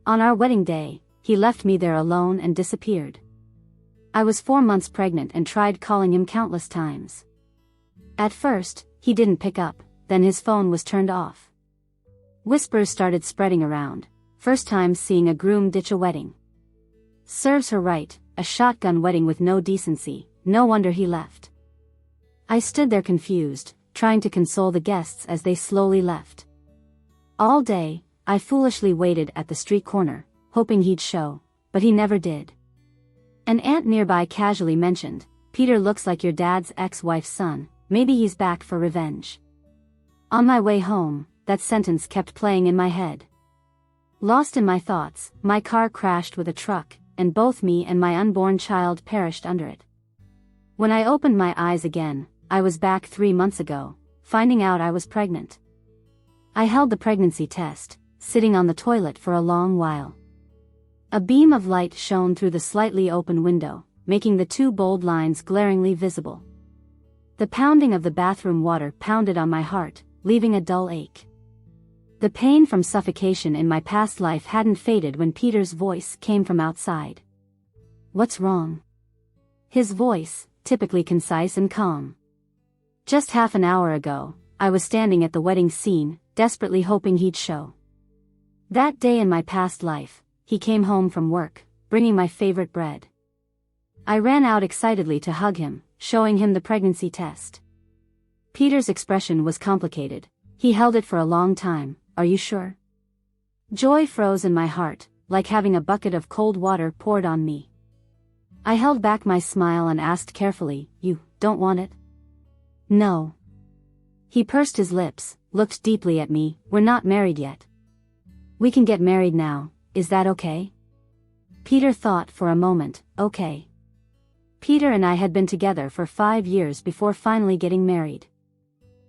On our wedding day, he left me there alone and disappeared. I was 4 months pregnant and tried calling him countless times. At first, he didn't pick up, then his phone was turned off. Whispers started spreading around, first time seeing a groom ditch a wedding. Serves her right, a shotgun wedding with no decency, no wonder he left. I stood there confused, trying to console the guests as they slowly left. All day, I foolishly waited at the street corner, hoping he'd show, but he never did. An aunt nearby casually mentioned, "Peter looks like your dad's ex-wife's son, maybe he's back for revenge." On my way home, that sentence kept playing in my head. Lost in my thoughts, my car crashed with a truck, and both me and my unborn child perished under it. When I opened my eyes again, I was back 3 months ago, finding out I was pregnant. I held the pregnancy test, sitting on the toilet for a long while. A beam of light shone through the slightly open window, making the 2 bold lines glaringly visible. The pounding of the bathroom water pounded on my heart, leaving a dull ache. The pain from suffocation in my past life hadn't faded when Peter's voice came from outside. "What's wrong?" His voice, typically concise and calm. Just half an hour ago, I was standing at the wedding scene, desperately hoping he'd show. That day in my past life, he came home from work, bringing my favorite bread. I ran out excitedly to hug him, showing him the pregnancy test. Peter's expression was complicated. He held it for a long time. "Are you sure?" Joy froze in my heart, like having a bucket of cold water poured on me. I held back my smile and asked carefully, "You don't want it?" "No." He pursed his lips, looked deeply at me. "We're not married yet. We can get married now, is that okay?" Peter thought for a moment. Okay. Peter and I had been together for 5 years before finally getting married.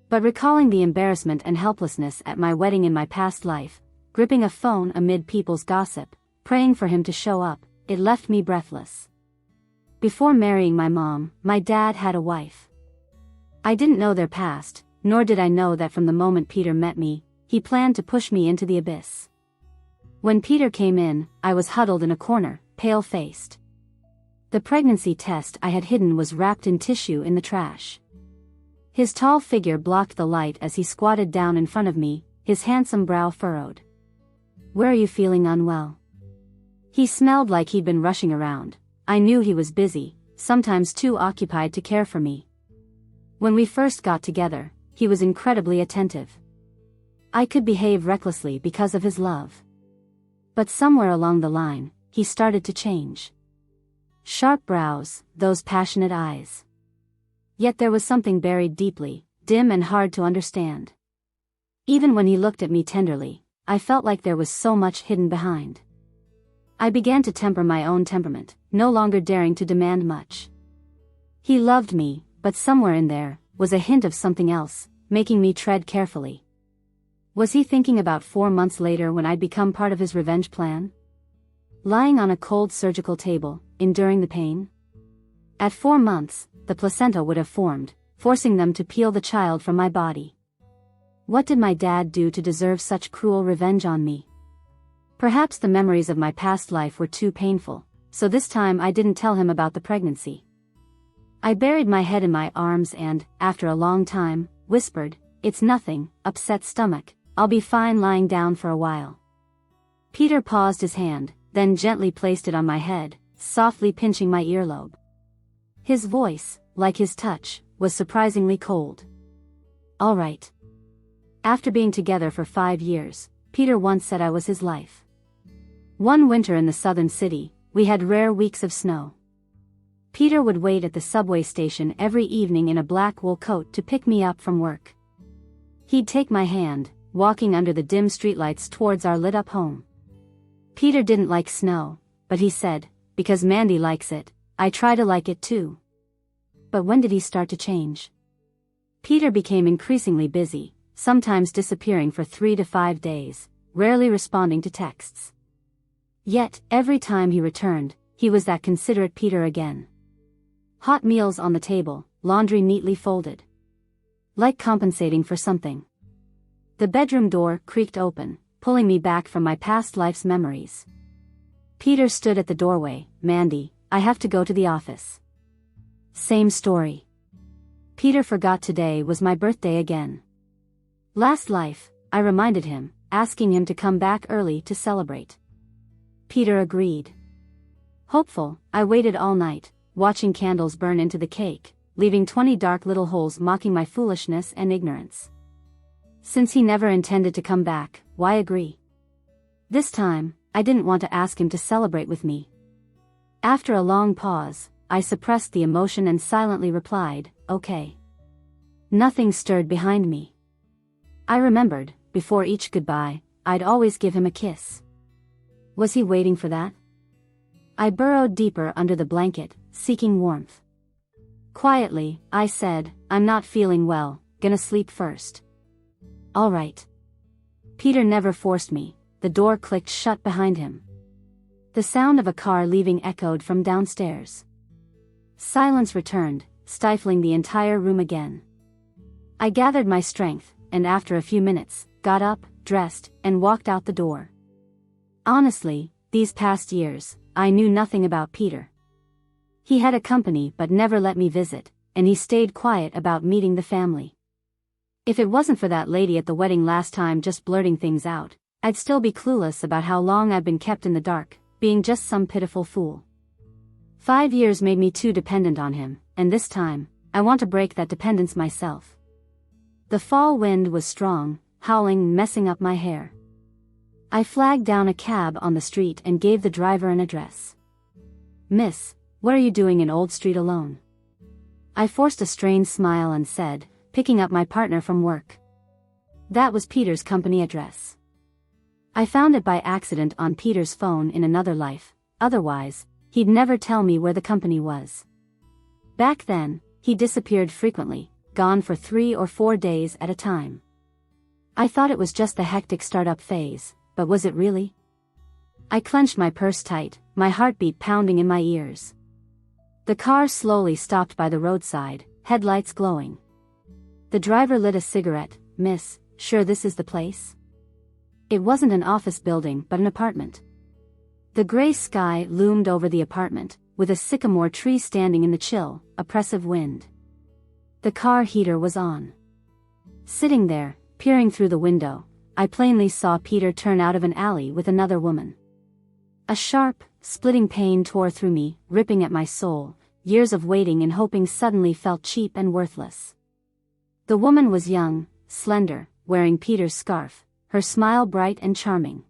But recalling the embarrassment and helplessness at my wedding in my past life, gripping a phone amid people's gossip, praying for him to show up, it left me breathless. Before marrying my mom, my dad had a wife. I didn't know their past, nor did I know that from the moment Peter met me, he planned to push me into the abyss. When Peter came in, I was huddled in a corner, pale-faced. The pregnancy test I had hidden was wrapped in tissue in the trash. His tall figure blocked the light as he squatted down in front of me, his handsome brow furrowed. "Where are you feeling unwell?" He smelled like he'd been rushing around. I knew he was busy, sometimes too occupied to care for me. When we first got together, he was incredibly attentive. I could behave recklessly because of his love. But somewhere along the line, he started to change. Sharp brows, those passionate eyes. Yet there was something buried deeply, dim and hard to understand. Even when he looked at me tenderly, I felt like there was so much hidden behind. I began to temper my own temperament, no longer daring to demand much. He loved me, but somewhere in there was a hint of something else, making me tread carefully. Was he thinking about 4 months later when I'd become part of his revenge plan? Lying on a cold surgical table, enduring the pain? At 4 months, the placenta would have formed, forcing them to peel the child from my body. What did my dad do to deserve such cruel revenge on me? Perhaps the memories of my past life were too painful, so this time I didn't tell him about the pregnancy. I buried my head in my arms and, after a long time, whispered, "It's nothing, upset stomach, I'll be fine lying down for a while." Peter paused his hand, then gently placed it on my head, softly pinching my earlobe. His voice, like his touch, was surprisingly cold. "All right." After being together for 5 years, Peter once said I was his life. One winter in the southern city, we had rare weeks of snow. Peter would wait at the subway station every evening in a black wool coat to pick me up from work. He'd take my hand, walking under the dim streetlights towards our lit-up home. Peter didn't like snow, but he said, "Because Mandy likes it, I try to like it too." But when did he start to change? Peter became increasingly busy, sometimes disappearing for 3 to 5 days, rarely responding to texts. Yet, every time he returned, he was that considerate Peter again. Hot meals on the table, laundry neatly folded. Like compensating for something. The bedroom door creaked open, pulling me back from my past life's memories. Peter stood at the doorway. "Mandy, I have to go to the office." Same story. Peter forgot today was my birthday again. Last life, I reminded him, asking him to come back early to celebrate. Peter agreed. Hopeful, I waited all night, watching candles burn into the cake, leaving 20 dark little holes mocking my foolishness and ignorance. Since he never intended to come back, why agree? This time, I didn't want to ask him to celebrate with me. After a long pause, I suppressed the emotion and silently replied, "Okay." Nothing stirred behind me. I remembered, before each goodbye, I'd always give him a kiss. Was he waiting for that? I burrowed deeper under the blanket, seeking warmth. Quietly, I said, "I'm not feeling well, gonna sleep first." "All right." Peter never forced me. The door clicked shut behind him. The sound of a car leaving echoed from downstairs. Silence returned, stifling the entire room again. I gathered my strength, and after a few minutes, got up, dressed, and walked out the door. Honestly, these past years, I knew nothing about Peter. He had a company but never let me visit, and he stayed quiet about meeting the family. If it wasn't for that lady at the wedding last time just blurting things out, I'd still be clueless about how long I've been kept in the dark, being just some pitiful fool. 5 years made me too dependent on him, and this time, I want to break that dependence myself. The fall wind was strong, howling, messing up my hair. I flagged down a cab on the street and gave the driver an address. "Miss, what are you doing in Old Street alone?" I forced a strained smile and said, "Picking up my partner from work." That was Peter's company address. I found it by accident on Peter's phone in another life, otherwise, he'd never tell me where the company was. Back then, he disappeared frequently, gone for 3 or 4 days at a time. I thought it was just the hectic startup phase, but was it really? I clenched my purse tight, my heartbeat pounding in my ears. The car slowly stopped by the roadside, headlights glowing. The driver lit a cigarette. "Miss, sure this is the place?" It wasn't an office building but an apartment. The gray sky loomed over the apartment, with a sycamore tree standing in the chill, oppressive wind. The car heater was on. Sitting there, peering through the window, I plainly saw Peter turn out of an alley with another woman. A sharp, splitting pain tore through me, ripping at my soul. Years of waiting and hoping suddenly felt cheap and worthless. The woman was young, slender, wearing Peter's scarf, her smile bright and charming.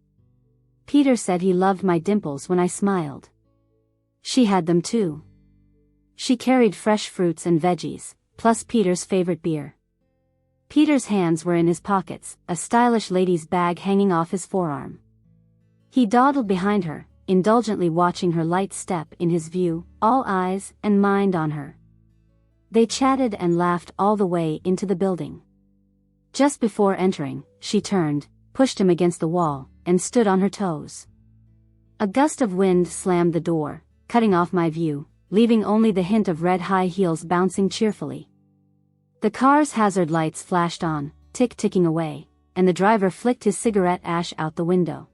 Peter said he loved my dimples when I smiled. She had them too. She carried fresh fruits and veggies, plus Peter's favorite beer. Peter's hands were in his pockets, a stylish lady's bag hanging off his forearm. He dawdled behind her, indulgently watching her light step in his view, all eyes and mind on her. They chatted and laughed all the way into the building. Just before entering, she turned, pushed him against the wall, and stood on her toes. A gust of wind slammed the door, cutting off my view, leaving only the hint of red high heels bouncing cheerfully. The car's hazard lights flashed on, ticking away, and the driver flicked his cigarette ash out the window.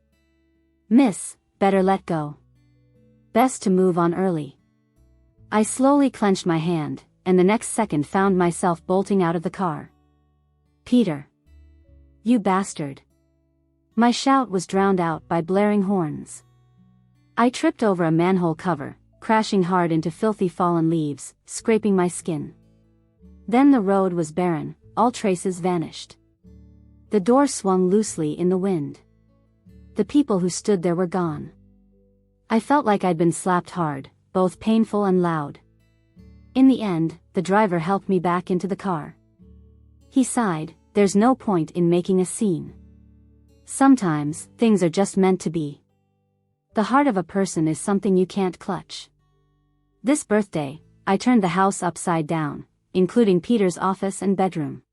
"Miss, better let go. Best to move on early." I slowly clenched my hand, and the next second found myself bolting out of the car. "Peter! You bastard!" My shout was drowned out by blaring horns. I tripped over a manhole cover, crashing hard into filthy fallen leaves, scraping my skin. Then the road was barren, all traces vanished. The door swung loosely in the wind. The people who stood there were gone. I felt like I'd been slapped hard, both painful and loud. In the end, the driver helped me back into the car. He sighed, "There's no point in making a scene. Sometimes, things are just meant to be. The heart of a person is something you can't clutch." This birthday, I turned the house upside down, including Peter's office and bedroom.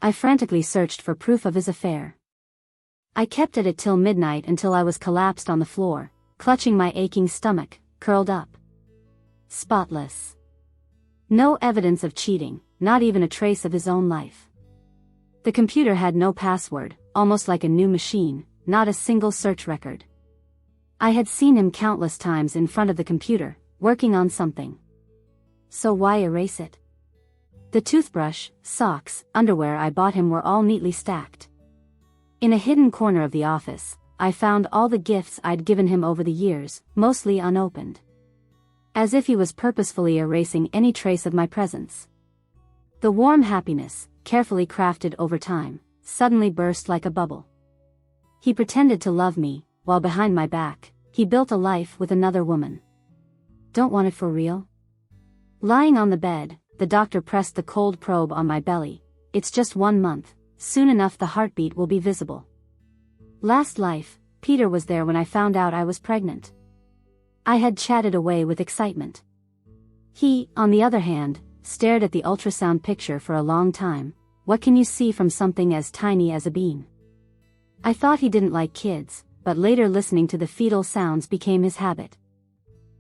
I frantically searched for proof of his affair. I kept at it till midnight until I was collapsed on the floor, clutching my aching stomach, curled up. Spotless. No evidence of cheating, not even a trace of his own life. The computer had no password, almost like a new machine, not a single search record. I had seen him countless times in front of the computer, working on something. So why erase it? The toothbrush, socks, underwear I bought him were all neatly stacked. In a hidden corner of the office, I found all the gifts I'd given him over the years, mostly unopened. As if he was purposefully erasing any trace of my presence. The warm happiness, carefully crafted over time, suddenly burst like a bubble. He pretended to love me, while behind my back, he built a life with another woman. Don't want it for real? Lying on the bed, the doctor pressed the cold probe on my belly. It's just 1 month, soon enough the heartbeat will be visible. Last life, Peter was there when I found out I was pregnant. I had chatted away with excitement. He, on the other hand, stared at the ultrasound picture for a long time. What can you see from something as tiny as a bean? I thought he didn't like kids, but later listening to the fetal sounds became his habit.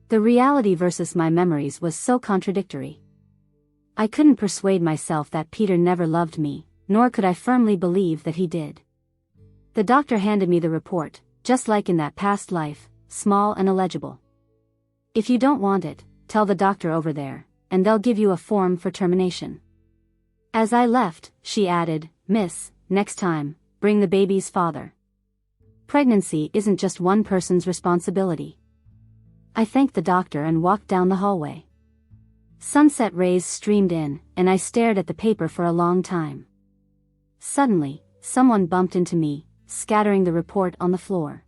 The reality versus my memories was so contradictory. I couldn't persuade myself that Peter never loved me, nor could I firmly believe that he did. The doctor handed me the report, just like in that past life, small and illegible. If you don't want it, tell the doctor over there, and they'll give you a form for termination. As I left, she added, Miss, next time, bring the baby's father. Pregnancy isn't just one person's responsibility. I thanked the doctor and walked down the hallway. Sunset rays streamed in, and I stared at the paper for a long time. Suddenly, someone bumped into me, scattering the report on the floor.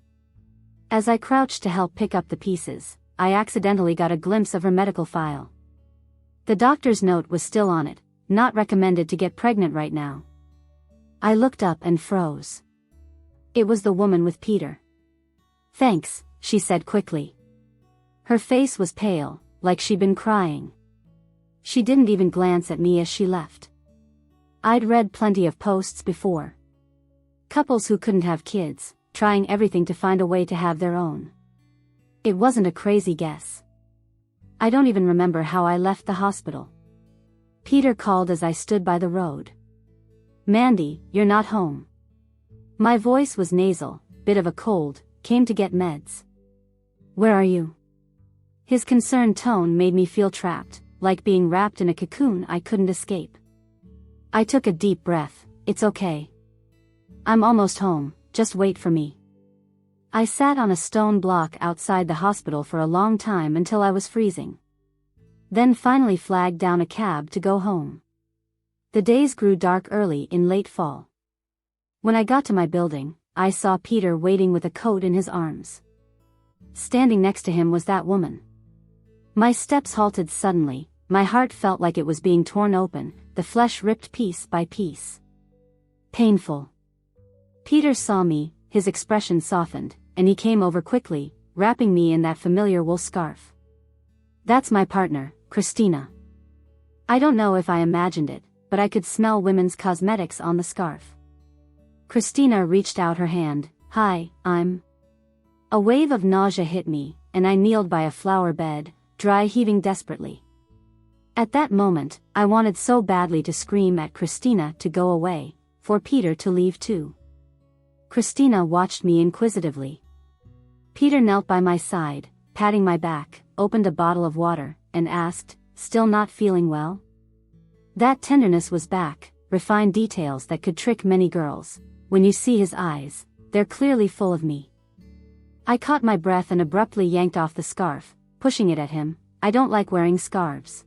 As I crouched to help pick up the pieces, I accidentally got a glimpse of her medical file. The doctor's note was still on it, not recommended to get pregnant right now. I looked up and froze. It was the woman with Peter. Thanks, she said quickly. Her face was pale, like she'd been crying. She didn't even glance at me as she left. I'd read plenty of posts before. Couples who couldn't have kids, trying everything to find a way to have their own. It wasn't a crazy guess. I don't even remember how I left the hospital. Peter called as I stood by the road. Mandy, you're not home. My voice was nasal, bit of a cold, came to get meds. Where are you? His concerned tone made me feel trapped, like being wrapped in a cocoon I couldn't escape. I took a deep breath. It's okay. I'm almost home, just wait for me. I sat on a stone block outside the hospital for a long time until I was freezing. Then finally flagged down a cab to go home. The days grew dark early in late fall. When I got to my building, I saw Peter waiting with a coat in his arms. Standing next to him was that woman. My steps halted suddenly, my heart felt like it was being torn open, the flesh ripped piece by piece. Painful. Peter saw me, his expression softened, and he came over quickly, wrapping me in that familiar wool scarf. That's my partner, Christina. I don't know if I imagined it, but I could smell women's cosmetics on the scarf. Christina reached out her hand. Hi, I'm... A wave of nausea hit me, and I kneeled by a flower bed, dry heaving desperately. At that moment, I wanted so badly to scream at Christina to go away, for Peter to leave too. Christina watched me inquisitively. Peter knelt by my side, patting my back, opened a bottle of water, and asked, still not feeling well? That tenderness was back, refined details that could trick many girls. When you see his eyes, they're clearly full of me. I caught my breath and abruptly yanked off the scarf, pushing it at him. I don't like wearing scarves.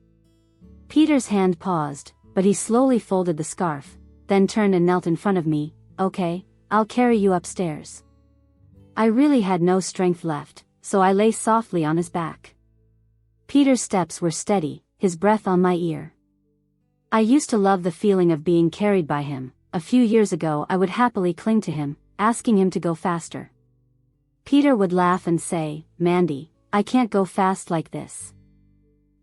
Peter's hand paused, but he slowly folded the scarf, then turned and knelt in front of me. Okay, I'll carry you upstairs. I really had no strength left, so I lay softly on his back. Peter's steps were steady, his breath on my ear. I used to love the feeling of being carried by him. A few years ago I would happily cling to him, asking him to go faster. Peter would laugh and say, Mandy, I can't go fast like this.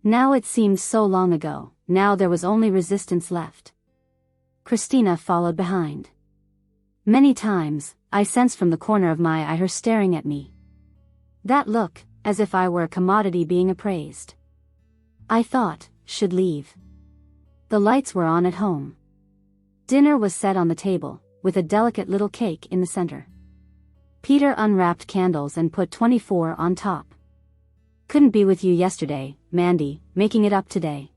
Now it seems so long ago, now there was only resistance left. Christina followed behind. Many times, I sensed from the corner of my eye her staring at me. That look, as if I were a commodity being appraised. I thought, should leave. The lights were on at home. Dinner was set on the table, with a delicate little cake in the center. Peter unwrapped candles and put 24 on top. Couldn't be with you yesterday, Mandy, making it up today.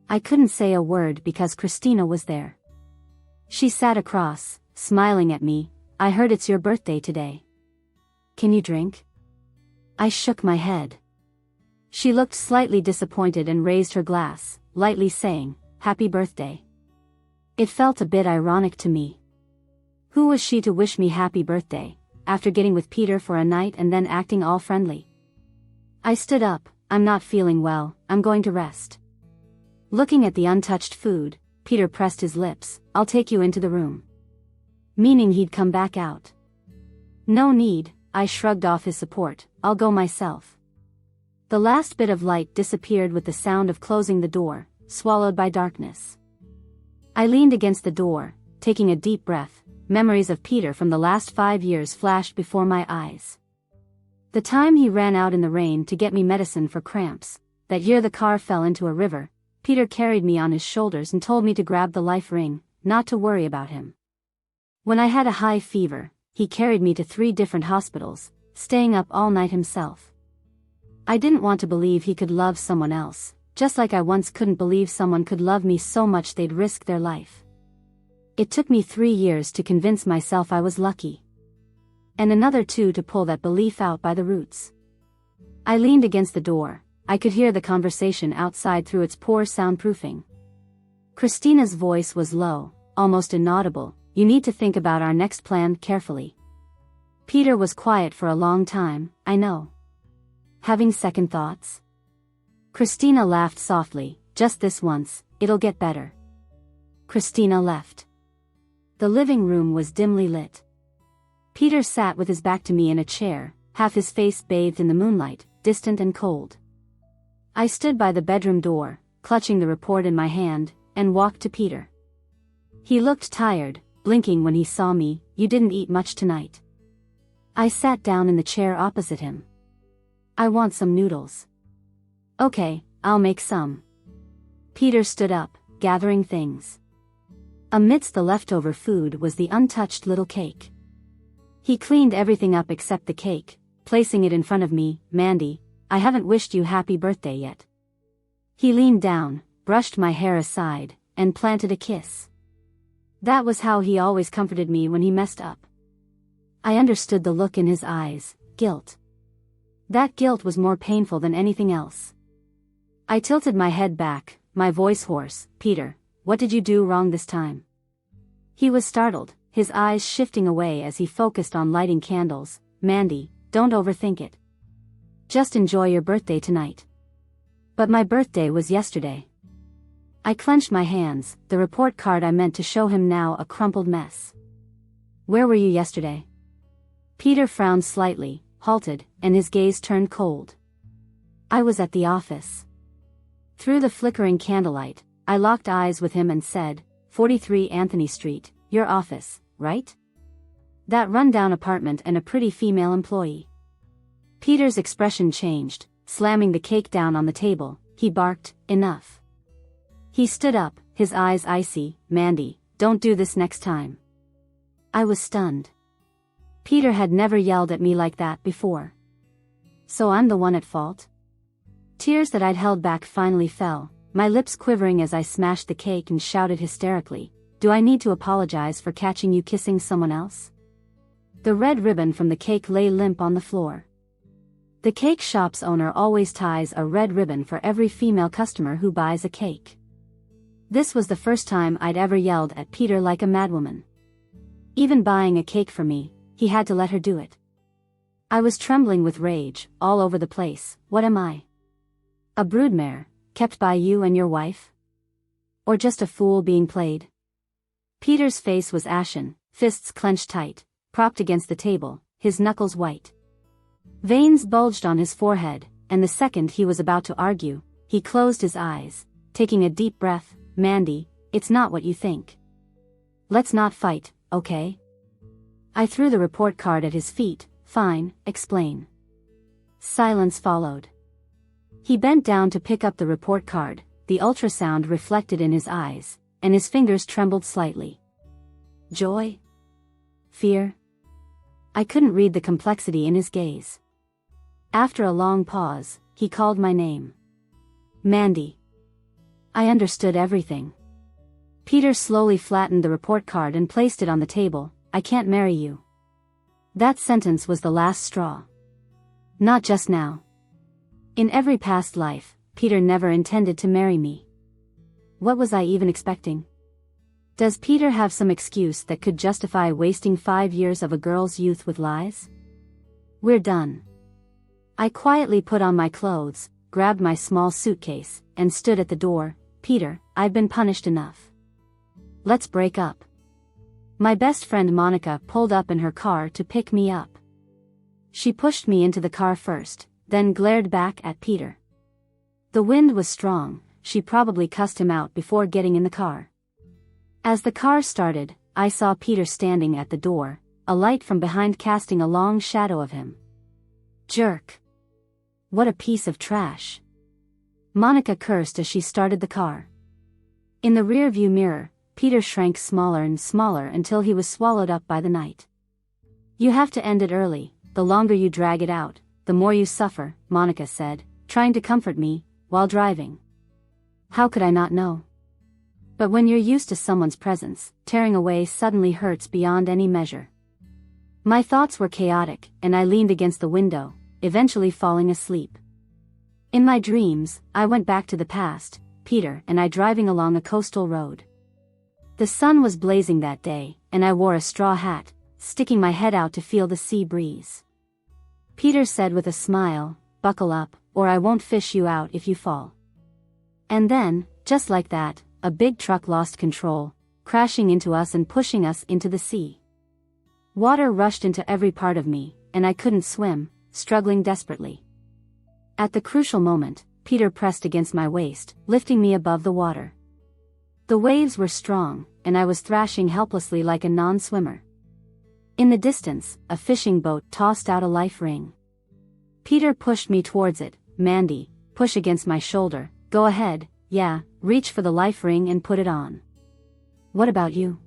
I couldn't say a word because Christina was there. She sat across, smiling at me. I heard it's your birthday today. Can you drink? I shook my head. She looked slightly disappointed and raised her glass, lightly saying, "Happy birthday." It felt a bit ironic to me. Who was she to wish me happy birthday, after getting with Peter for a night and then acting all friendly? I stood up. I'm not feeling well, I'm going to rest. Looking at the untouched food, Peter pressed his lips. I'll take you into the room. Meaning he'd come back out. No need, I shrugged off his support, I'll go myself. The last bit of light disappeared with the sound of closing the door, swallowed by darkness. I leaned against the door, taking a deep breath. Memories of Peter from the last 5 years flashed before my eyes. The time he ran out in the rain to get me medicine for cramps, that year the car fell into a river, Peter carried me on his shoulders and told me to grab the life ring, not to worry about him. When I had a high fever, he carried me to 3 different hospitals, staying up all night himself. I didn't want to believe he could love someone else, just like I once couldn't believe someone could love me so much they'd risk their life. It took me 3 years to convince myself I was lucky. And another 2 to pull that belief out by the roots. I leaned against the door. I could hear the conversation outside through its poor soundproofing. Christina's voice was low, almost inaudible. You need to think about our next plan carefully. Peter was quiet for a long time, I know. Having second thoughts? Christina laughed softly. Just this once, it'll get better. Christina left. The living room was dimly lit. Peter sat with his back to me in a chair, half his face bathed in the moonlight, distant and cold. I stood by the bedroom door, clutching the report in my hand, and walked to Peter. He looked tired, blinking when he saw me. You didn't eat much tonight. I sat down in the chair opposite him. I want some noodles. Okay, I'll make some. Peter stood up, gathering things. Amidst the leftover food was the untouched little cake. He cleaned everything up except the cake, placing it in front of me. Mandy, I haven't wished you happy birthday yet. He leaned down, brushed my hair aside, and planted a kiss. That was how he always comforted me when he messed up. I understood the look in his eyes, guilt. That guilt was more painful than anything else. I tilted my head back, my voice hoarse. Peter, what did you do wrong this time? He was startled, his eyes shifting away as he focused on lighting candles. Mandy, don't overthink it. Just enjoy your birthday tonight. But my birthday was yesterday. I clenched my hands, the report card I meant to show him now a crumpled mess. Where were you yesterday? Peter frowned slightly, halted, and his gaze turned cold. I was at the office. Through the flickering candlelight, I locked eyes with him and said, 43 Anthony Street, your office, right? That rundown apartment and a pretty female employee. Peter's expression changed, slamming the cake down on the table. He barked, enough. He stood up, his eyes icy. Mandy, don't do this next time. I was stunned. Peter had never yelled at me like that before. So I'm the one at fault? Tears that I'd held back finally fell, my lips quivering as I smashed the cake and shouted hysterically, do I need to apologize for catching you kissing someone else? The red ribbon from the cake lay limp on the floor. The cake shop's owner always ties a red ribbon for every female customer who buys a cake. This was the first time I'd ever yelled at Peter like a madwoman. Even buying a cake for me, he had to let her do it. I was trembling with rage, all over the place. What am I? A broodmare, kept by you and your wife? Or just a fool being played? Peter's face was ashen, fists clenched tight, propped against the table, his knuckles white. Veins bulged on his forehead, and the second he was about to argue, he closed his eyes, taking a deep breath. Mandy, it's not what you think. Let's not fight, okay? I threw the report card at his feet. Fine, explain. Silence followed. He bent down to pick up the report card, the ultrasound reflected in his eyes, and his fingers trembled slightly. Joy? Fear? I couldn't read the complexity in his gaze. After a long pause, he called my name. Mandy. I understood everything. Peter slowly flattened the report card and placed it on the table. I can't marry you. That sentence was the last straw. Not just now. In every past life, Peter never intended to marry me. What was I even expecting? Does Peter have some excuse that could justify wasting 5 years of a girl's youth with lies? We're done. I quietly put on my clothes, grabbed my small suitcase, and stood at the door. Peter, I've been punished enough. Let's break up. My best friend Monica pulled up in her car to pick me up. She pushed me into the car first, then glared back at Peter. The wind was strong, she probably cussed him out before getting in the car. As the car started, I saw Peter standing at the door, a light from behind casting a long shadow of him. Jerk. What a piece of trash. Monica cursed as she started the car. In the rear-view mirror, Peter shrank smaller and smaller until he was swallowed up by the night. You have to end it early, the longer you drag it out, the more you suffer, Monica said, trying to comfort me, while driving. How could I not know? But when you're used to someone's presence, tearing away suddenly hurts beyond any measure. My thoughts were chaotic, and I leaned against the window, eventually falling asleep. In my dreams, I went back to the past, Peter and I driving along a coastal road. The sun was blazing that day, and I wore a straw hat, sticking my head out to feel the sea breeze. Peter said with a smile, "Buckle up, or I won't fish you out if you fall." And then, just like that, a big truck lost control, crashing into us and pushing us into the sea. Water rushed into every part of me, and I couldn't swim, struggling desperately. At the crucial moment, Peter pressed against my waist, lifting me above the water. The waves were strong, and I was thrashing helplessly like a non-swimmer. In the distance, a fishing boat tossed out a life ring. Peter pushed me towards it. "Mandy, push against my shoulder, go ahead, yeah, reach for the life ring and put it on." "What about you?"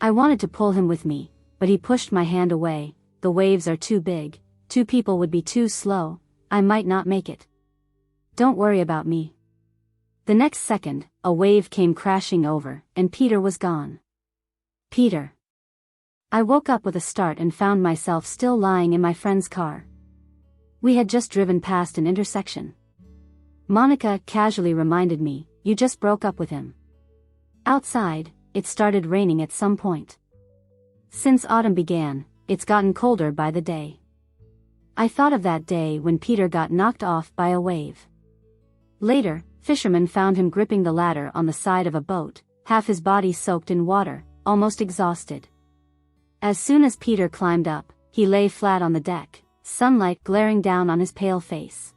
I wanted to pull him with me, but he pushed my hand away. "The waves are too big, 2 people would be too slow, I might not make it." "Don't worry about me." The next second, a wave came crashing over, and Peter was gone. Peter. I woke up with a start and found myself still lying in my friend's car. We had just driven past an intersection. Monica casually reminded me, "You just broke up with him." Outside, it started raining at some point. Since autumn began, it's gotten colder by the day. I thought of that day when Peter got knocked off by a wave. Later, fishermen found him gripping the ladder on the side of a boat, half his body soaked in water, almost exhausted. As soon as Peter climbed up, he lay flat on the deck, sunlight glaring down on his pale face.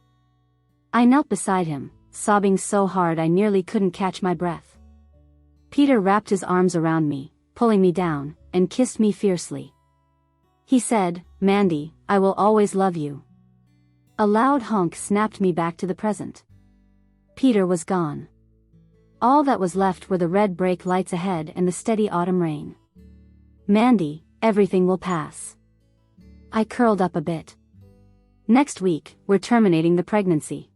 I knelt beside him, sobbing so hard I nearly couldn't catch my breath. Peter wrapped his arms around me, pulling me down, and kissed me fiercely. He said, "Mandy, I will always love you." A loud honk snapped me back to the present. Peter was gone. All that was left were the red brake lights ahead and the steady autumn rain. "Mandy, everything will pass." I curled up a bit. "Next week, we're terminating the pregnancy.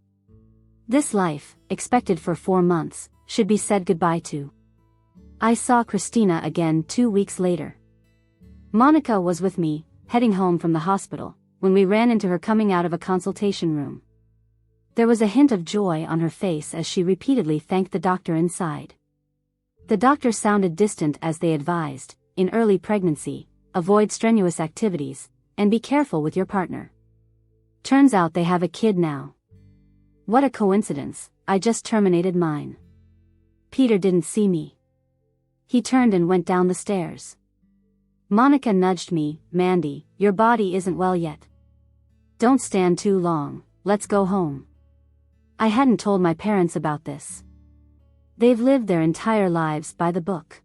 This life, expected for 4 months, should be said goodbye to." I saw Christina again 2 weeks later. Monica was with me, heading home from the hospital, when we ran into her coming out of a consultation room. There was a hint of joy on her face as she repeatedly thanked the doctor inside. The doctor sounded distant as they advised, "In early pregnancy, avoid strenuous activities, and be careful with your partner." Turns out they have a kid now. What a coincidence, I just terminated mine. Peter didn't see me. He turned and went down the stairs. Monica nudged me, "Mandy, your body isn't well yet. Don't stand too long, let's go home." I hadn't told my parents about this. They've lived their entire lives by the book.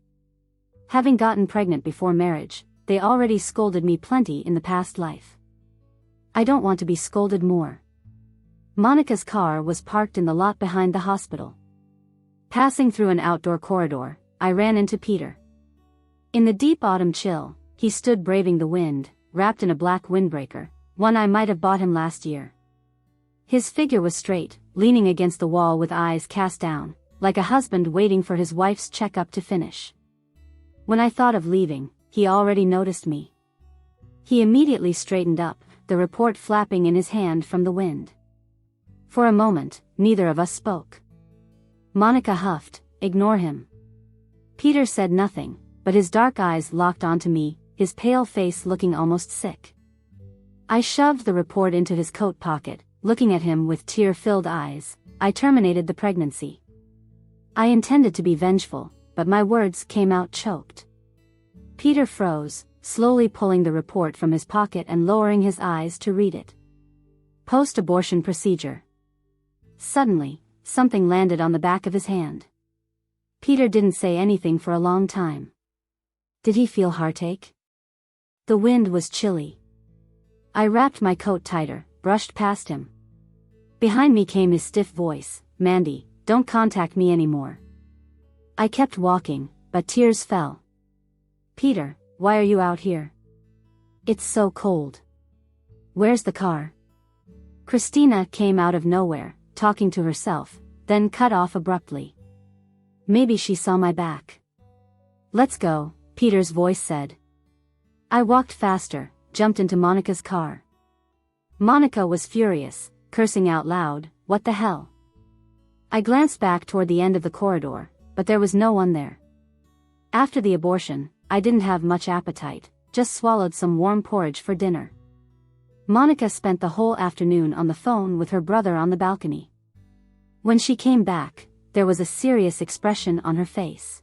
Having gotten pregnant before marriage, they already scolded me plenty in the past life. I don't want to be scolded more. Monica's car was parked in the lot behind the hospital. Passing through an outdoor corridor, I ran into Peter. In the deep autumn chill, he stood braving the wind, wrapped in a black windbreaker, one I might have bought him last year. His figure was straight, leaning against the wall with eyes cast down, like a husband waiting for his wife's checkup to finish. When I thought of leaving, he already noticed me. He immediately straightened up, the report flapping in his hand from the wind. For a moment, neither of us spoke. Monica huffed, "Ignore him." Peter said nothing, but his dark eyes locked onto me, his pale face looking almost sick. I shoved the report into his coat pocket, looking at him with tear-filled eyes. I terminated the pregnancy. I intended to be vengeful, but my words came out choked. Peter froze, slowly pulling the report from his pocket and lowering his eyes to read it. Post-abortion procedure. Suddenly, something landed on the back of his hand. Peter didn't say anything for a long time. Did he feel heartache? The wind was chilly. I wrapped my coat tighter, brushed past him. Behind me came his stiff voice, "Mandy, don't contact me anymore." I kept walking, but tears fell. "Peter, why are you out here? It's so cold. Where's the car?" Christina came out of nowhere, talking to herself, then cut off abruptly. Maybe she saw my back. "Let's go," Peter's voice said. I walked faster, jumped into Monica's car. Monica was furious, cursing out loud, "What the hell?" I glanced back toward the end of the corridor, but there was no one there. After the abortion, I didn't have much appetite, just swallowed some warm porridge for dinner. Monica spent the whole afternoon on the phone with her brother on the balcony. When she came back, there was a serious expression on her face.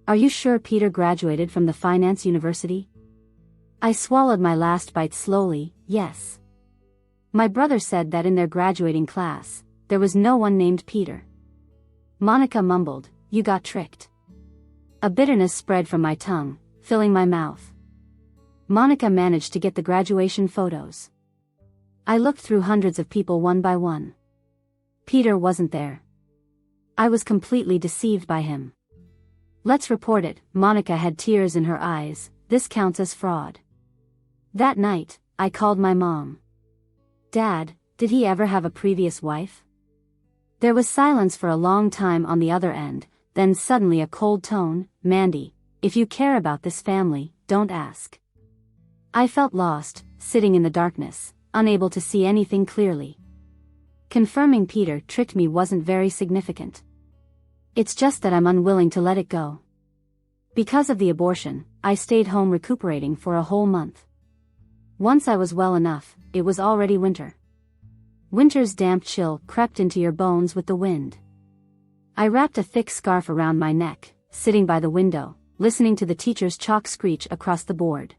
"Are you sure Peter graduated from the finance university?" I swallowed my last bite slowly. "Yes." My brother said that in their graduating class, there was no one named Peter. Monica mumbled, "You got tricked." A bitterness spread from my tongue, filling my mouth. Monica managed to get the graduation photos. I looked through hundreds of people one by one. Peter wasn't there. I was completely deceived by him. "Let's report it," Monica had tears in her eyes, "this counts as fraud." That night, I called my mom. "Dad, did he ever have a previous wife?" There was silence for a long time on the other end, then suddenly a cold tone, "Mandy, if you care about this family, don't ask." I felt lost, sitting in the darkness, unable to see anything clearly. Confirming Peter tricked me wasn't very significant. It's just that I'm unwilling to let it go. Because of the abortion, I stayed home recuperating for a whole month. Once I was well enough, it was already winter. Winter's damp chill crept into your bones with the wind. I wrapped a thick scarf around my neck, sitting by the window, listening to the teacher's chalk screech across the board.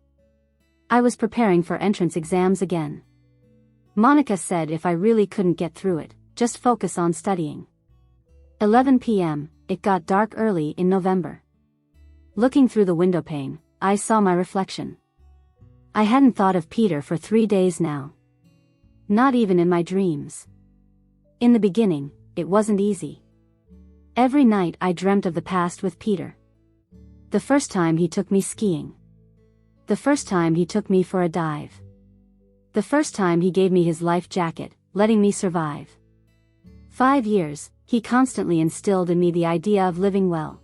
I was preparing for entrance exams again. Monica said if I really couldn't get through it, just focus on studying. 11 p.m., it got dark early in November. Looking through the window pane, I saw my reflection. I hadn't thought of Peter for 3 days now. Not even in my dreams. In the beginning, it wasn't easy. Every night I dreamt of the past with Peter. The first time he took me skiing. The first time he took me for a dive. The first time he gave me his life jacket, letting me survive. 5 years, he constantly instilled in me the idea of living well.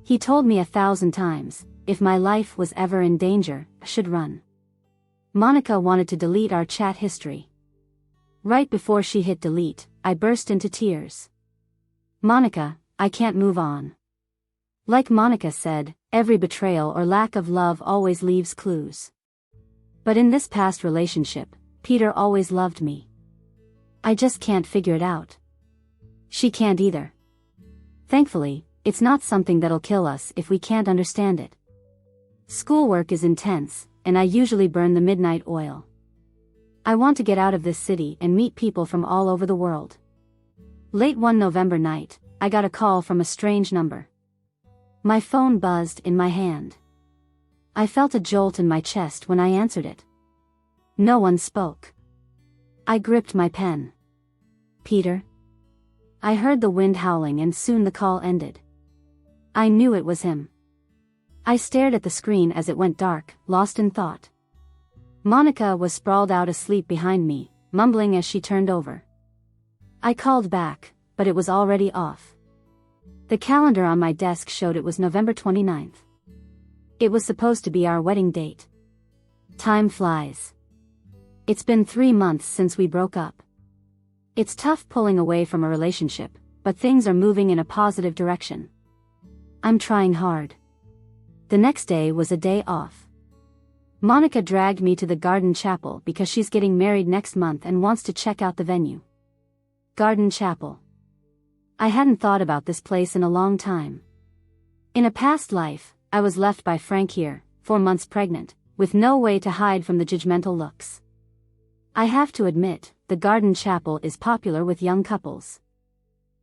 He told me 1,000 times, if my life was ever in danger, I should run. Monica wanted to delete our chat history. Right before she hit delete, I burst into tears. "Monica, I can't move on." Like Monica said, every betrayal or lack of love always leaves clues. But in this past relationship, Peter always loved me. I just can't figure it out. She can't either. Thankfully, it's not something that'll kill us if we can't understand it. Schoolwork is intense, and I usually burn the midnight oil. I want to get out of this city and meet people from all over the world. Late one November night, I got a call from a strange number. My phone buzzed in my hand. I felt a jolt in my chest when I answered it. No one spoke. I gripped my pen. "Peter?" I heard the wind howling and soon the call ended. I knew it was him. I stared at the screen as it went dark, lost in thought. Monica was sprawled out asleep behind me, mumbling as she turned over. I called back, but it was already off. The calendar on my desk showed it was November 29th. It was supposed to be our wedding date. Time flies. It's been 3 months since we broke up. It's tough pulling away from a relationship, but things are moving in a positive direction. I'm trying hard. The next day was a day off. Monica dragged me to the garden chapel because she's getting married next month and wants to check out the venue. Garden chapel. I hadn't thought about this place in a long time. In a past life, I was left by Frank here, 4 months pregnant, with no way to hide from the judgmental looks. I have to admit, the garden chapel is popular with young couples.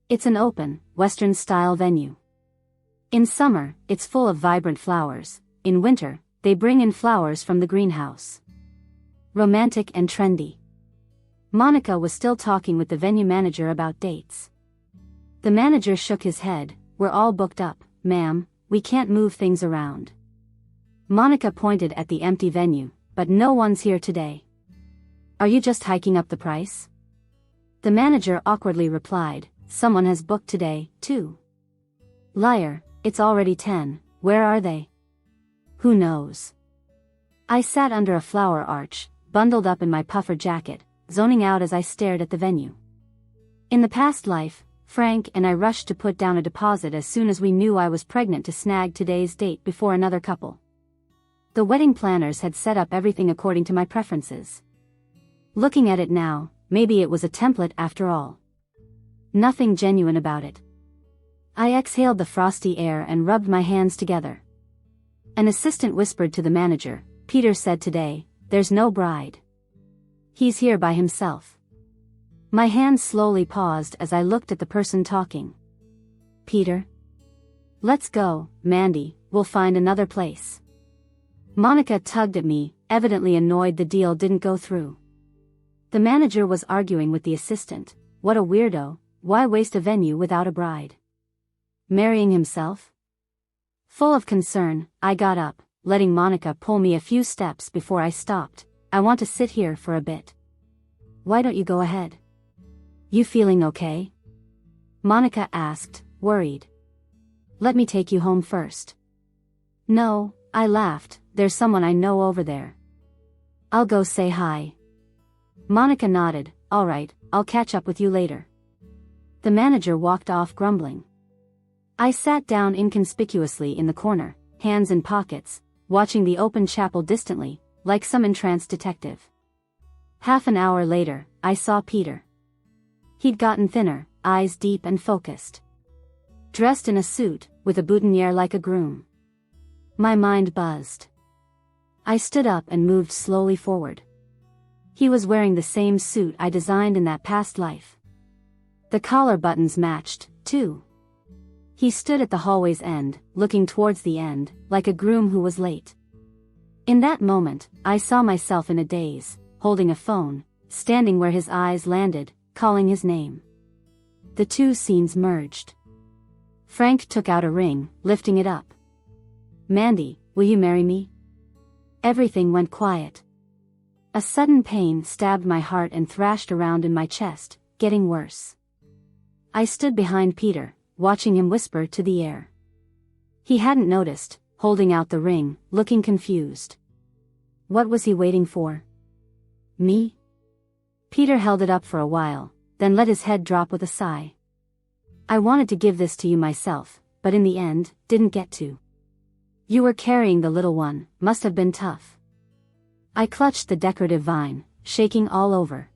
It's an open, Western-style venue. In summer, it's full of vibrant flowers. In winter, they bring in flowers from the greenhouse. Romantic and trendy. Monica was still talking with the venue manager about dates. The manager shook his head. We're all booked up, ma'am, we can't move things around. Monica pointed at the empty venue, but no one's here today. Are you just hiking up the price? The manager awkwardly replied, someone has booked today, too. Liar, it's already 10, where are they? Who knows? I sat under a flower arch, bundled up in my puffer jacket, zoning out as I stared at the venue. In the past life, Frank and I rushed to put down a deposit as soon as we knew I was pregnant to snag today's date before another couple. The wedding planners had set up everything according to my preferences. Looking at it now, maybe it was a template after all. Nothing genuine about it. I exhaled the frosty air and rubbed my hands together. An assistant whispered to the manager, Peter said today, there's no bride. He's here by himself. My hand slowly paused as I looked at the person talking. Peter? Let's go, Mandy, we'll find another place. Monica tugged at me, evidently annoyed the deal didn't go through. The manager was arguing with the assistant, what a weirdo, why waste a venue without a bride? Marrying himself? Full of concern, I got up, letting Monica pull me a few steps before I stopped. I want to sit here for a bit. Why don't you go ahead? You feeling okay? Monica asked, worried. Let me take you home first. No, I laughed, there's someone I know over there. I'll go say hi. Monica nodded, all right, I'll catch up with you later. The manager walked off grumbling. I sat down inconspicuously in the corner, hands in pockets, watching the open chapel distantly, like some entranced detective. Half an hour later, I saw Peter. He'd gotten thinner, eyes deep and focused. Dressed in a suit, with a boutonniere like a groom. My mind buzzed. I stood up and moved slowly forward. He was wearing the same suit I designed in that past life. The collar buttons matched, too. He stood at the hallway's end, looking towards the end, like a groom who was late. In that moment, I saw myself in a daze, holding a phone, standing where his eyes landed, calling his name. The two scenes merged. Frank took out a ring, lifting it up. Mandy, will you marry me? Everything went quiet. A sudden pain stabbed my heart and thrashed around in my chest, getting worse. I stood behind Peter, watching him whisper to the air. He hadn't noticed, holding out the ring, looking confused. What was he waiting for? Me? Peter held it up for a while, then let his head drop with a sigh. I wanted to give this to you myself, but in the end, didn't get to. You were carrying the little one, must have been tough. I clutched the decorative vine, shaking all over.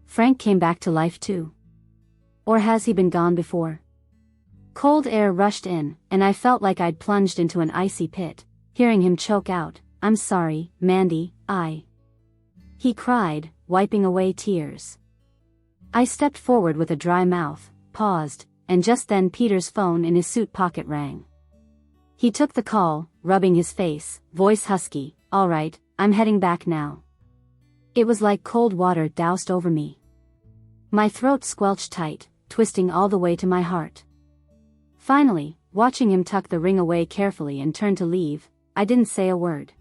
Frank came back to life too. Or has he been gone before? Cold air rushed in, and I felt like I'd plunged into an icy pit, hearing him choke out, I'm sorry, Mandy, He cried, wiping away tears. I stepped forward with a dry mouth, paused, and just then Peter's phone in his suit pocket rang. He took the call, rubbing his face, voice husky, all right, I'm heading back now. It was like cold water doused over me. My throat squelched tight, twisting all the way to my heart. Finally, watching him tuck the ring away carefully and turn to leave, I didn't say a word.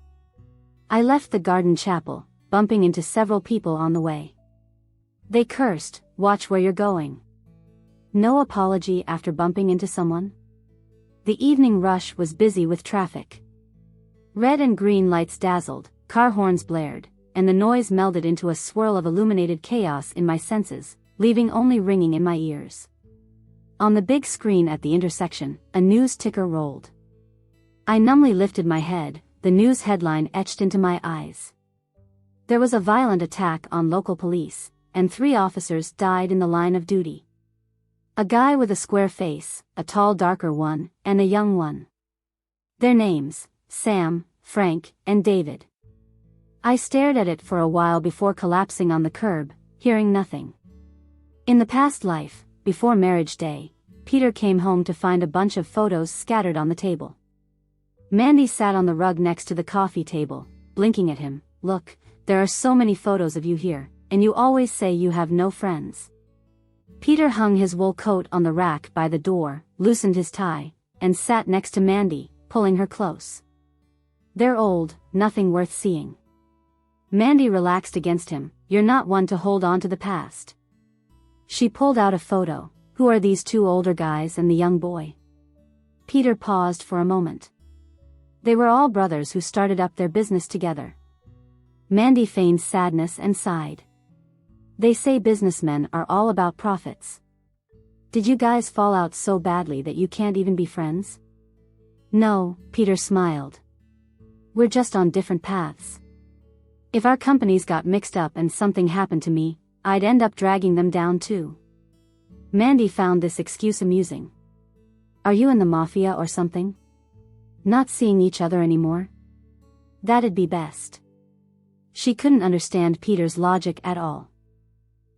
I left the garden chapel, bumping into several people on the way. They cursed, "Watch where you're going." No apology after bumping into someone? The evening rush was busy with traffic. Red and green lights dazzled, car horns blared, and the noise melded into a swirl of illuminated chaos in my senses, leaving only ringing in my ears. On the big screen at the intersection, a news ticker rolled. I numbly lifted my head, the news headline etched into my eyes. There was a violent attack on local police, and 3 officers died in the line of duty. A guy with a square face, a tall darker one, and a young one. Their names, Sam, Frank, and David. I stared at it for a while before collapsing on the curb, hearing nothing. In the past life, before marriage day, Peter came home to find a bunch of photos scattered on the table. Mandy sat on the rug next to the coffee table, blinking at him. "Look, there are so many photos of you here, and you always say you have no friends." Peter hung his wool coat on the rack by the door, loosened his tie, and sat next to Mandy, pulling her close. "They're old, nothing worth seeing." Mandy relaxed against him. "You're not one to hold on to the past." She pulled out a photo. "Who are these 2 older guys and the young boy?" Peter paused for a moment. "They were all brothers who started up their business together." Mandy feigned sadness and sighed. "They say businessmen are all about profits. Did you guys fall out so badly that you can't even be friends?" "No," Peter smiled. "We're just on different paths. If our companies got mixed up and something happened to me, I'd end up dragging them down too." Mandy found this excuse amusing. "Are you in the mafia or something? Not seeing each other anymore? That'd be best." She couldn't understand Peter's logic at all.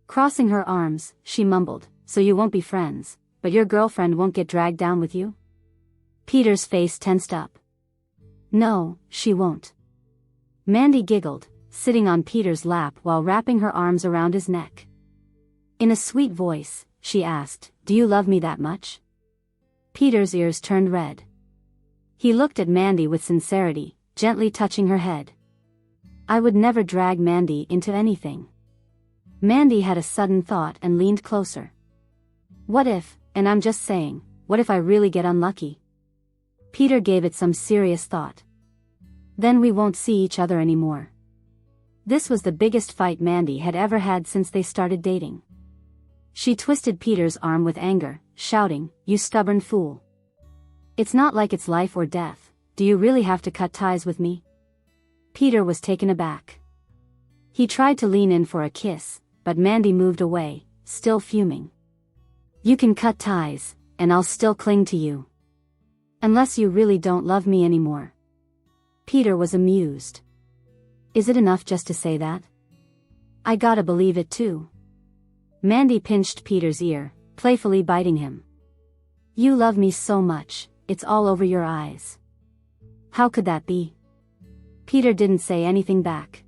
Crossing her arms, she mumbled, "So you won't be friends, but your girlfriend won't get dragged down with you?" Peter's face tensed up. "No, she won't." Mandy giggled, sitting on Peter's lap while wrapping her arms around his neck. In a sweet voice, she asked, "Do you love me that much?" Peter's ears turned red. He looked at Mandy with sincerity, gently touching her head. "I would never drag Mandy into anything." Mandy had a sudden thought and leaned closer. "What if, and I'm just saying, what if I really get unlucky?" Peter gave it some serious thought. "Then we won't see each other anymore." This was the biggest fight Mandy had ever had since they started dating. She twisted Peter's arm with anger, shouting, "You stubborn fool. It's not like it's life or death. Do you really have to cut ties with me?" Peter was taken aback. He tried to lean in for a kiss, but Mandy moved away, still fuming. "You can cut ties, and I'll still cling to you. Unless you really don't love me anymore." Peter was amused. "Is it enough just to say that? I gotta believe it too." Mandy pinched Peter's ear, playfully biting him. "You love me so much, it's all over your eyes." "How could that be?" Peter didn't say anything back.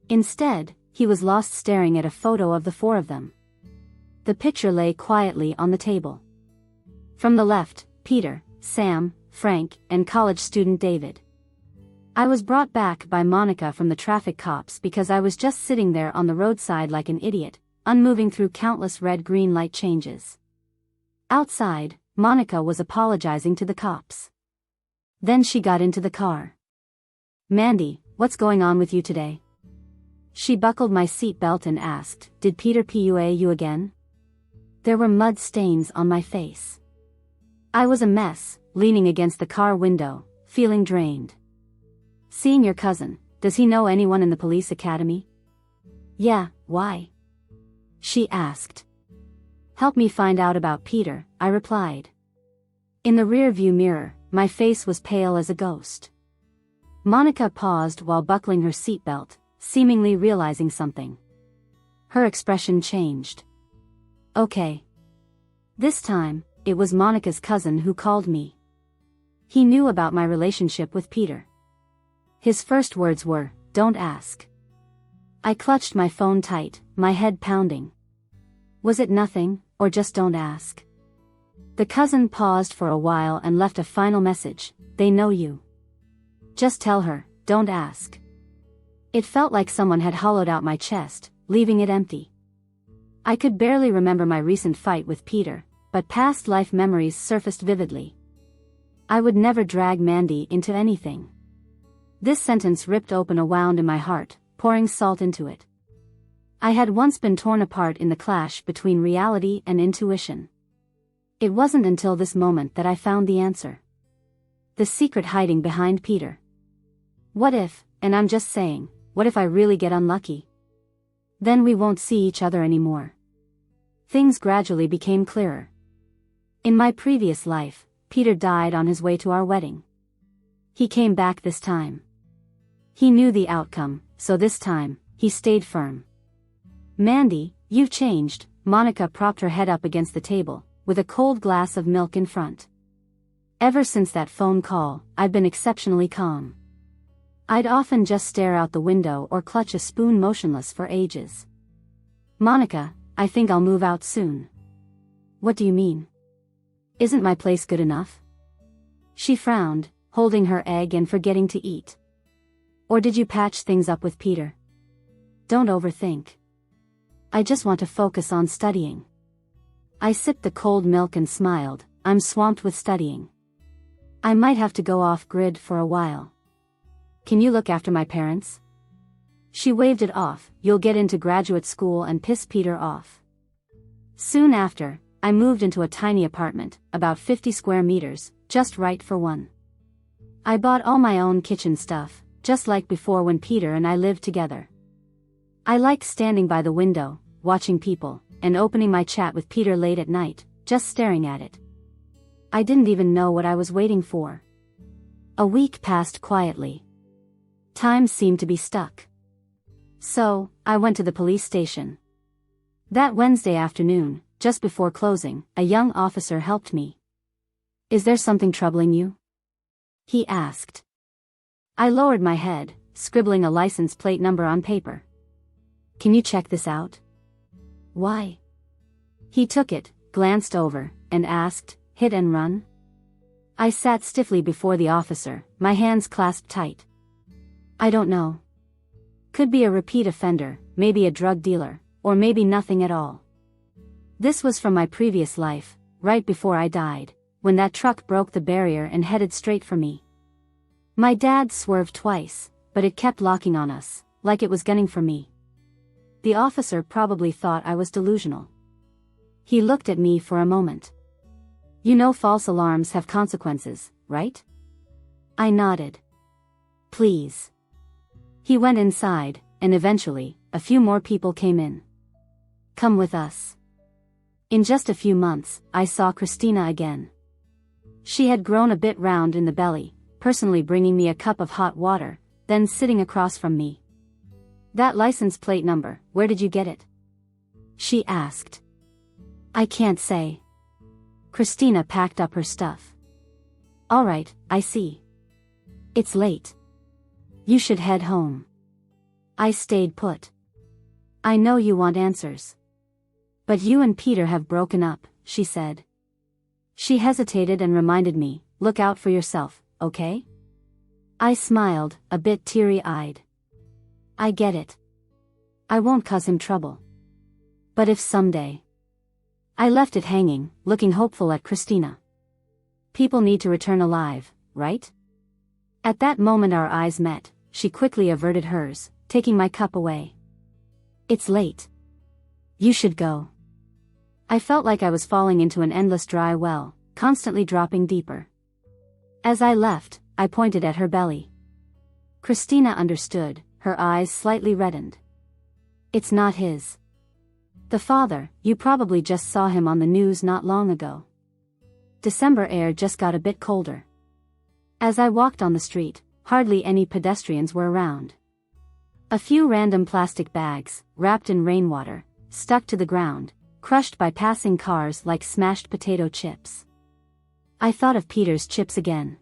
Instead, he was lost staring at a photo of the 4 of them. The picture lay quietly on the table. From the left, Peter, Sam, Frank, and college student David. I was brought back by Monica from the traffic cops because I was just sitting there on the roadside like an idiot, unmoving through countless red-green light changes. Outside, Monica was apologizing to the cops. Then she got into the car. "Mandy, what's going on with you today?" She buckled my seatbelt and asked, "Did Peter PUA you again?" There were mud stains on my face. I was a mess, leaning against the car window, feeling drained. "Seeing your cousin, does he know anyone in the police academy?" "Yeah, why?" she asked. "Help me find out about Peter," I replied. In the rear-view mirror, my face was pale as a ghost. Monica paused while buckling her seatbelt, seemingly realizing something. Her expression changed. "Okay." This time, it was Monica's cousin who called me. He knew about my relationship with Peter. His first words were, "Don't ask." I clutched my phone tight, my head pounding. Was it nothing, or just don't ask? The cousin paused for a while and left a final message, "They know you. Just tell her, don't ask." It felt like someone had hollowed out my chest, leaving it empty. I could barely remember my recent fight with Peter, but past life memories surfaced vividly. I would never drag Mandy into anything. This sentence ripped open a wound in my heart, pouring salt into it. I had once been torn apart in the clash between reality and intuition. It wasn't until this moment that I found the answer. The secret hiding behind Peter. What if, and I'm just saying, what if I really get unlucky? Then we won't see each other anymore. Things gradually became clearer. In my previous life, Peter died on his way to our wedding. He came back this time. He knew the outcome, so this time, he stayed firm. Mandy, you've changed. Monica propped her head up against the table, with a cold glass of milk in front. Ever since that phone call, I'd been exceptionally calm. I'd often just stare out the window or clutch a spoon motionless for ages. Monica, I think I'll move out soon. What do you mean? Isn't my place good enough? She frowned, holding her egg and forgetting to eat. Or did you patch things up with Peter? Don't overthink. I just want to focus on studying. I sipped the cold milk and smiled. I'm swamped with studying. I might have to go off-grid for a while. Can you look after my parents? She waved it off. You'll get into graduate school and piss Peter off. Soon after, I moved into a tiny apartment, about 50 square meters, just right for one. I bought all my own kitchen stuff, just like before when Peter and I lived together. I liked standing by the window, watching people, and opening my chat with Peter late at night, just staring at it. I didn't even know what I was waiting for. A week passed quietly. Time seemed to be stuck. So, I went to the police station. That Wednesday afternoon, just before closing, a young officer helped me. Is there something troubling you? He asked. I lowered my head, scribbling a license plate number on paper. Can you check this out? Why? He took it, glanced over, and asked, hit and run? I sat stiffly before the officer, my hands clasped tight. I don't know. Could be a repeat offender, maybe a drug dealer, or maybe nothing at all. This was from my previous life, right before I died, when that truck broke the barrier and headed straight for me. My dad swerved twice, but it kept locking on us, like it was gunning for me. The officer probably thought I was delusional. He looked at me for a moment. You know false alarms have consequences, right? I nodded. Please. He went inside, and eventually, a few more people came in. Come with us. In just a few months, I saw Christina again. She had grown a bit round in the belly, personally bringing me a cup of hot water, then sitting across from me. That license plate number, where did you get it? She asked. I can't say. Christina packed up her stuff. All right, I see. It's late. You should head home. I stayed put. I know you want answers. But you and Peter have broken up, she said. She hesitated and reminded me, look out for yourself, okay? I smiled, a bit teary-eyed. I get it. I won't cause him trouble. But if someday. I left it hanging, looking hopeful at Christina. People need to return alive, right? At that moment our eyes met. She quickly averted hers, taking my cup away. It's late. You should go. I felt like I was falling into an endless dry well, constantly dropping deeper. As I left, I pointed at her belly. Christina understood, her eyes slightly reddened. It's not his. The father, you probably just saw him on the news not long ago. December air just got a bit colder. As I walked on the street, hardly any pedestrians were around. A few random plastic bags, wrapped in rainwater, stuck to the ground, crushed by passing cars like smashed potato chips. I thought of Peter's chips again.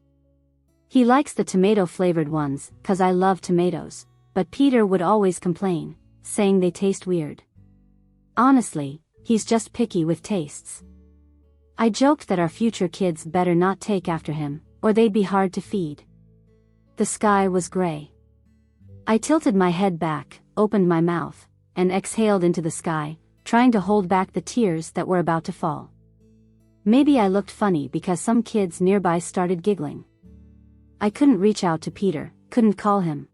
He likes the tomato-flavored ones, 'cause I love tomatoes, but Peter would always complain, saying they taste weird. Honestly, he's just picky with tastes. I joked that our future kids better not take after him, or they'd be hard to feed. The sky was gray. I tilted my head back, opened my mouth, and exhaled into the sky, trying to hold back the tears that were about to fall. Maybe I looked funny because some kids nearby started giggling. I couldn't reach out to Peter, couldn't call him.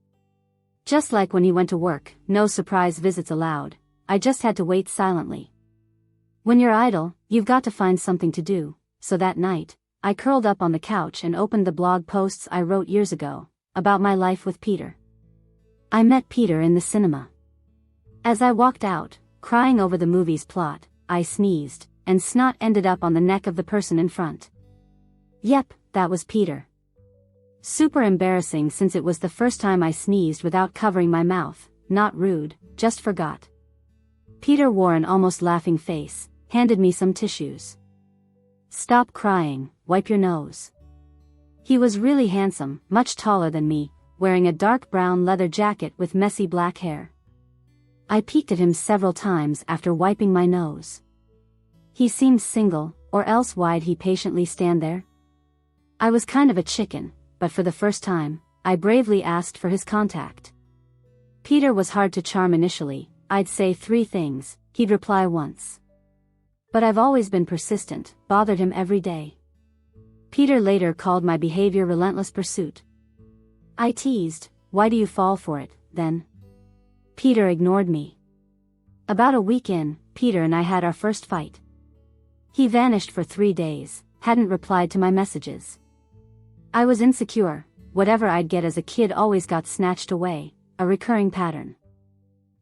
Just like when he went to work, no surprise visits allowed, I just had to wait silently. When you're idle, you've got to find something to do, so that night, I curled up on the couch and opened the blog posts I wrote years ago, about my life with Peter. I met Peter in the cinema. As I walked out, crying over the movie's plot, I sneezed, and snot ended up on the neck of the person in front. Yep, that was Peter. Super embarrassing since it was the first time I sneezed without covering my mouth, not rude, just forgot. Peter wore an almost laughing face, handed me some tissues. Stop crying, wipe your nose. He was really handsome, much taller than me, wearing a dark brown leather jacket with messy black hair. I peeked at him several times after wiping my nose. He seemed single, or else why'd he patiently stand there? I was kind of a chicken, but for the first time, I bravely asked for his contact. Peter was hard to charm initially. I'd say 3 things, he'd reply once. But I've always been persistent, bothered him every day. Peter later called my behavior relentless pursuit. I teased, why do you fall for it, then? Peter ignored me. About a week in, Peter and I had our first fight. He vanished for 3 days, hadn't replied to my messages. I was insecure, whatever I'd get as a kid always got snatched away, a recurring pattern.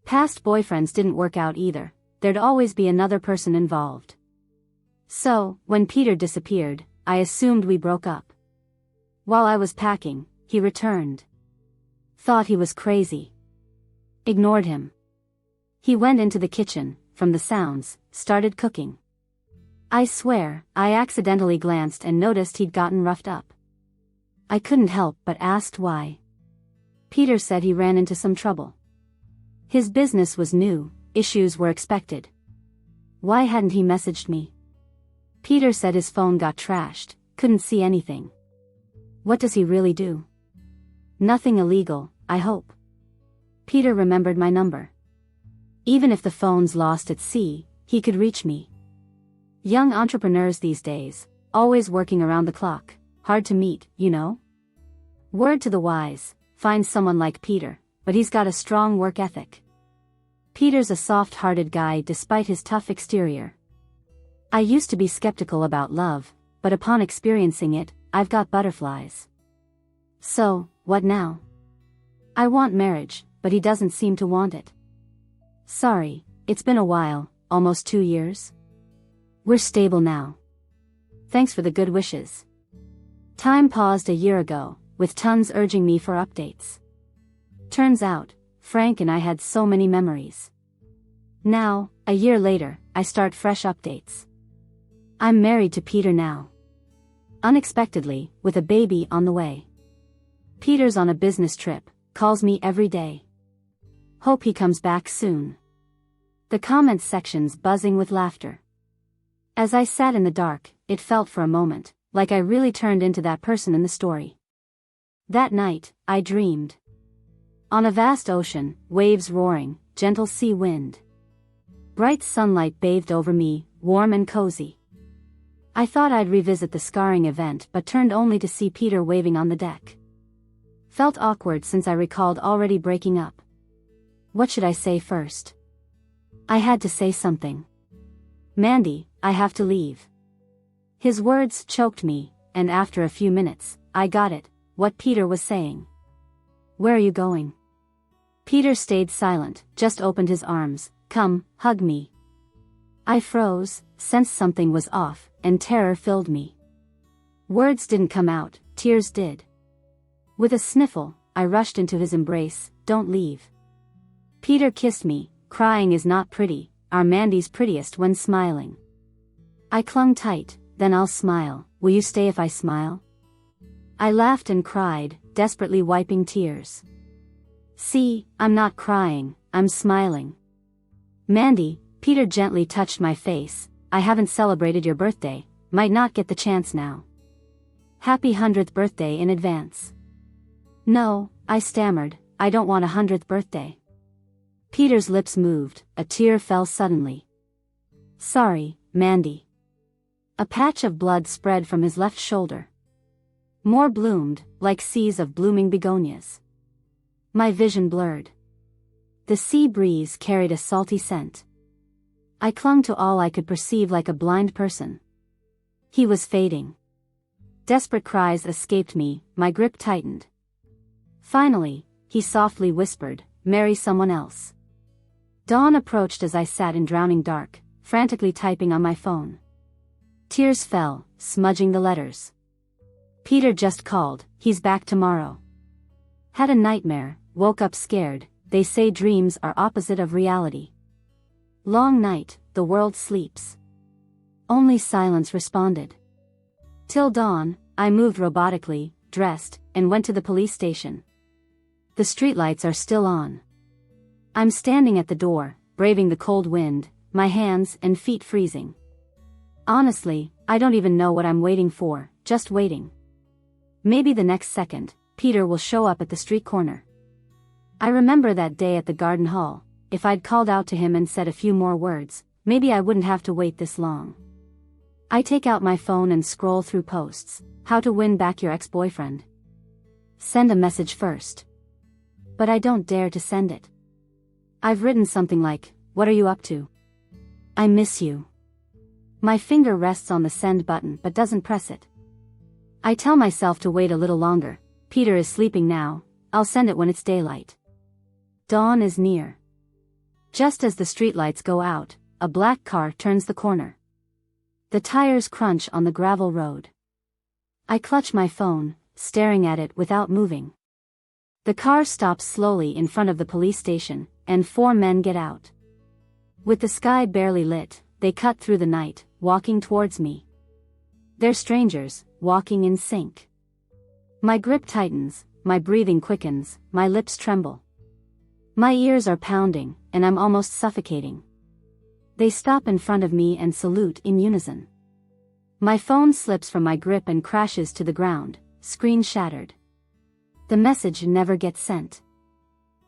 Past boyfriends didn't work out either, there'd always be another person involved. So, when Peter disappeared, I assumed we broke up. While I was packing, he returned. Thought he was crazy. Ignored him. He went into the kitchen, from the sounds, started cooking. I swear, I accidentally glanced and noticed he'd gotten roughed up. I couldn't help but asked why. Peter said he ran into some trouble. His business was new, issues were expected. Why hadn't he messaged me? Peter said his phone got trashed, couldn't see anything. What does he really do? Nothing illegal, I hope. Peter remembered my number. Even if the phone's lost at sea, he could reach me. Young entrepreneurs these days, always working around the clock, hard to meet, you know? Word to the wise, find someone like Peter, but he's got a strong work ethic. Peter's a soft-hearted guy despite his tough exterior. I used to be skeptical about love, but upon experiencing it, I've got butterflies. So, what now? I want marriage, but he doesn't seem to want it. Sorry, it's been a while, almost 2 years. We're stable now. Thanks for the good wishes. Time paused a year ago, with tons urging me for updates. Turns out, Frank and I had so many memories. Now, a year later, I start fresh updates. I'm married to Peter now. Unexpectedly, with a baby on the way. Peter's on a business trip, calls me every day. Hope he comes back soon. The comments section's buzzing with laughter. As I sat in the dark, it felt for a moment, like I really turned into that person in the story. That night, I dreamed. On a vast ocean, waves roaring, gentle sea wind. Bright sunlight bathed over me, warm and cozy. I thought I'd revisit the scarring event but turned only to see Peter waving on the deck. Felt awkward since I recalled already breaking up. What should I say first? I had to say something. Mandy, I have to leave. His words choked me, and after a few minutes, I got it, what Peter was saying. Where are you going? Peter stayed silent, just opened his arms. Come, hug me. I froze, sensed something was off, and terror filled me. Words didn't come out, tears did. With a sniffle, I rushed into his embrace. Don't leave. Peter kissed me. Crying is not pretty, our Mandy's prettiest when smiling. I clung tight. Then I'll smile. Will you stay if I smile? I laughed and cried, desperately wiping tears. See, I'm not crying, I'm smiling. Mandy, Peter gently touched my face. I haven't celebrated your birthday, might not get the chance now. Happy 100th birthday in advance. No, I stammered, I don't want a 100th birthday. Peter's lips moved, a tear fell suddenly. Sorry, Mandy. A patch of blood spread from his left shoulder. More bloomed, like seas of blooming begonias. My vision blurred. The sea breeze carried a salty scent. I clung to all I could perceive like a blind person. He was fading. Desperate cries escaped me, my grip tightened. Finally, he softly whispered, "Marry someone else." Dawn approached as I sat in drowning dark, frantically typing on my phone. Tears fell, smudging the letters. Peter just called, he's back tomorrow. Had a nightmare, woke up scared, they say dreams are opposite of reality. Long night, the world sleeps. Only silence responded. Till dawn, I moved robotically, dressed, and went to the police station. The streetlights are still on. I'm standing at the door, braving the cold wind, my hands and feet freezing. Honestly, I don't even know what I'm waiting for, just waiting. Maybe the next second, Peter will show up at the street corner. I remember that day at the garden hall. If I'd called out to him and said a few more words, maybe I wouldn't have to wait this long. I take out my phone and scroll through posts. How to win back your ex-boyfriend. Send a message first. But I don't dare to send it. I've written something like, "What are you up to? I miss you." My finger rests on the send button but doesn't press it. I tell myself to wait a little longer. Peter is sleeping now, I'll send it when it's daylight. Dawn is near. Just as the streetlights go out, a black car turns the corner. The tires crunch on the gravel road. I clutch my phone, staring at it without moving. The car stops slowly in front of the police station, and 4 men get out. With the sky barely lit, they cut through the night, walking towards me. They're strangers, walking in sync. My grip tightens, my breathing quickens, my lips tremble. My ears are pounding, and I'm almost suffocating. They stop in front of me and salute in unison. My phone slips from my grip and crashes to the ground, screen shattered. The message never gets sent.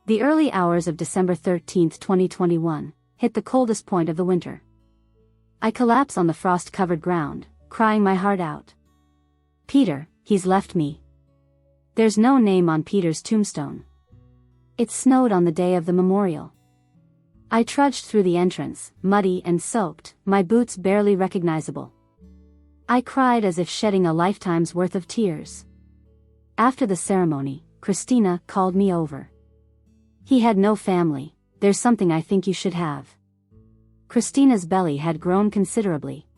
The early hours of December 13, 2021, hit the coldest point of the winter. I collapse on the frost-covered ground, crying my heart out. Peter, he's left me. There's no name on Peter's tombstone. It snowed on the day of the memorial. I trudged through the entrance, muddy and soaked, my boots barely recognizable. I cried as if shedding a lifetime's worth of tears. After the ceremony, Christina called me over. He had no family. There's something I think you should have. Christina's belly had grown considerably.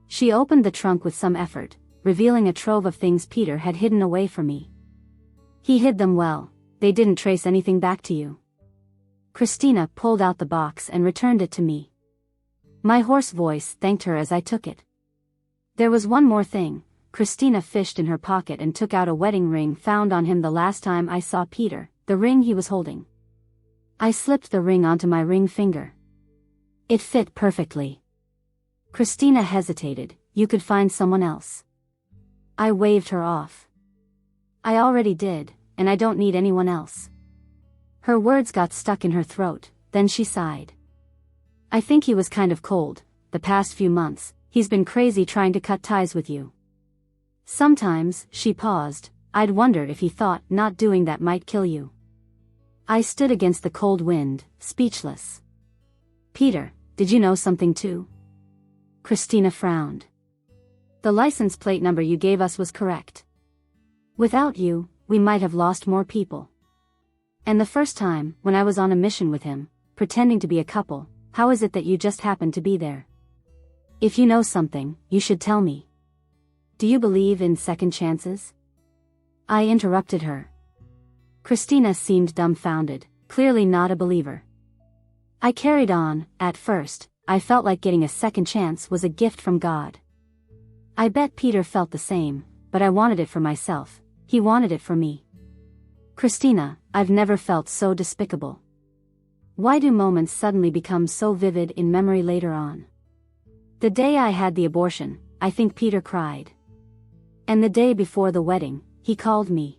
She opened the trunk with some effort, revealing a trove of things Peter had hidden away from me. He hid them well. They didn't trace anything back to you. Christina pulled out the box and returned it to me. My hoarse voice thanked her as I took it. There was one more thing. Christina fished in her pocket and took out a wedding ring found on him the last time I saw Peter, the ring he was holding. I slipped the ring onto my ring finger. It fit perfectly. Christina hesitated. You could find someone else. I waved her off. I already did, and I don't need anyone else. Her words got stuck in her throat, then she sighed. I think he was kind of cold. The past few months, he's been crazy trying to cut ties with you. Sometimes, she paused, I'd wonder if he thought not doing that might kill you. I stood against the cold wind, speechless. Peter, did you know something too? Christina frowned. The license plate number you gave us was correct. Without you, we might have lost more people. And the first time, when I was on a mission with him, pretending to be a couple, how is it that you just happened to be there? If you know something, you should tell me. Do you believe in second chances? I interrupted her. Christina seemed dumbfounded, clearly not a believer. I carried on. At first, I felt like getting a second chance was a gift from God. I bet Peter felt the same, but I wanted it for myself. He wanted it for me. Christina, I've never felt so despicable. Why do moments suddenly become so vivid in memory later on? The day I had the abortion, I think Peter cried. And the day before the wedding, he called me.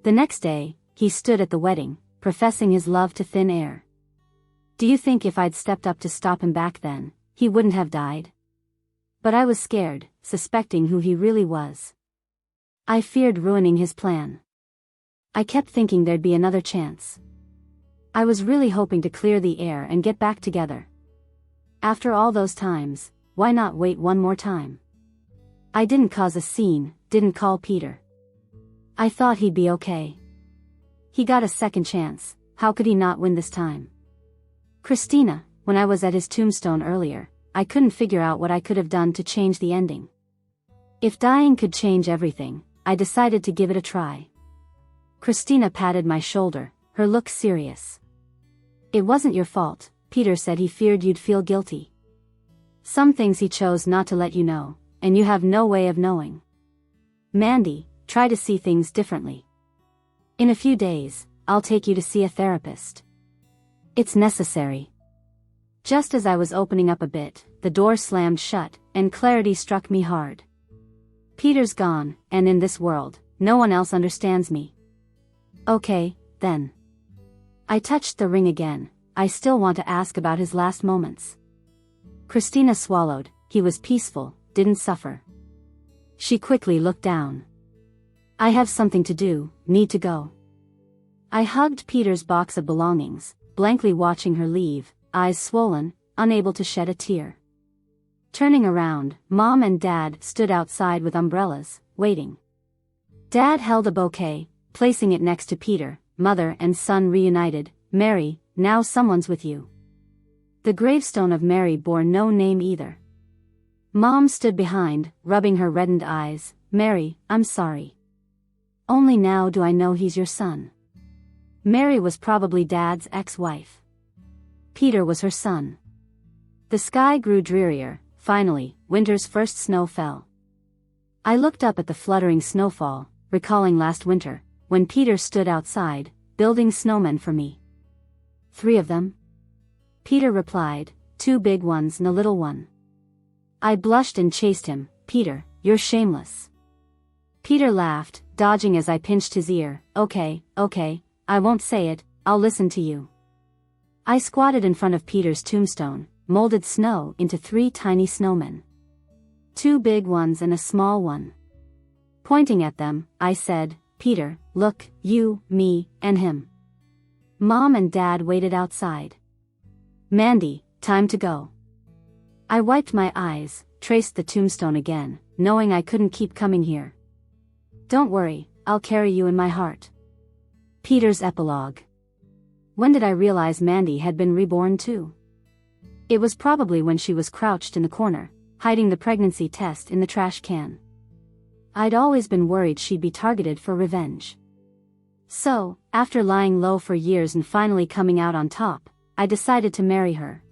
The next day, he stood at the wedding, professing his love to thin air. Do you think if I'd stepped up to stop him back then, he wouldn't have died? But I was scared, suspecting who he really was. I feared ruining his plan. I kept thinking there'd be another chance. I was really hoping to clear the air and get back together. After all those times, why not wait one more time? I didn't cause a scene, didn't call Peter. I thought he'd be okay. He got a second chance, how could he not win this time? Christina, when I was at his tombstone earlier, I couldn't figure out what I could have done to change the ending. If dying could change everything, I decided to give it a try. Christina patted my shoulder, her look serious. It wasn't your fault, Peter said. He feared you'd feel guilty. Some things he chose not to let you know, and you have no way of knowing. Mandy, try to see things differently. In a few days, I'll take you to see a therapist. It's necessary. Just as I was opening up a bit, the door slammed shut, and clarity struck me hard. Peter's gone, and in this world, no one else understands me. Okay, then. I touched the ring again. I still want to ask about his last moments. Christina swallowed. He was peaceful, didn't suffer. She quickly looked down. I have something to do, need to go. I hugged Peter's box of belongings, blankly watching her leave, eyes swollen, unable to shed a tear. Turning around, Mom and Dad stood outside with umbrellas, waiting. Dad held a bouquet, placing it next to Peter. Mother and son reunited. Mary, now someone's with you. The gravestone of Mary bore no name either. Mom stood behind, rubbing her reddened eyes. Mary, I'm sorry. Only now do I know he's your son. Mary was probably Dad's ex-wife. Peter was her son. The sky grew drearier. Finally, winter's first snow fell. I looked up at the fluttering snowfall, recalling last winter, when Peter stood outside, building snowmen for me. 3 of them? Peter replied, 2 big ones and a little one. I blushed and chased him. Peter, you're shameless. Peter laughed, dodging as I pinched his ear. Okay, I won't say it, I'll listen to you. I squatted in front of Peter's tombstone, molded snow into 3 tiny snowmen. 2 big ones and a small one. Pointing at them, I said, Peter, look, you, me, and him. Mom and Dad waited outside. Mandy, time to go. I wiped my eyes, traced the tombstone again, knowing I couldn't keep coming here. Don't worry, I'll carry you in my heart. Peter's epilogue. When did I realize Mandy had been reborn too? It was probably when she was crouched in the corner, hiding the pregnancy test in the trash can. I'd always been worried she'd be targeted for revenge. So, after lying low for years and finally coming out on top, I decided to marry her.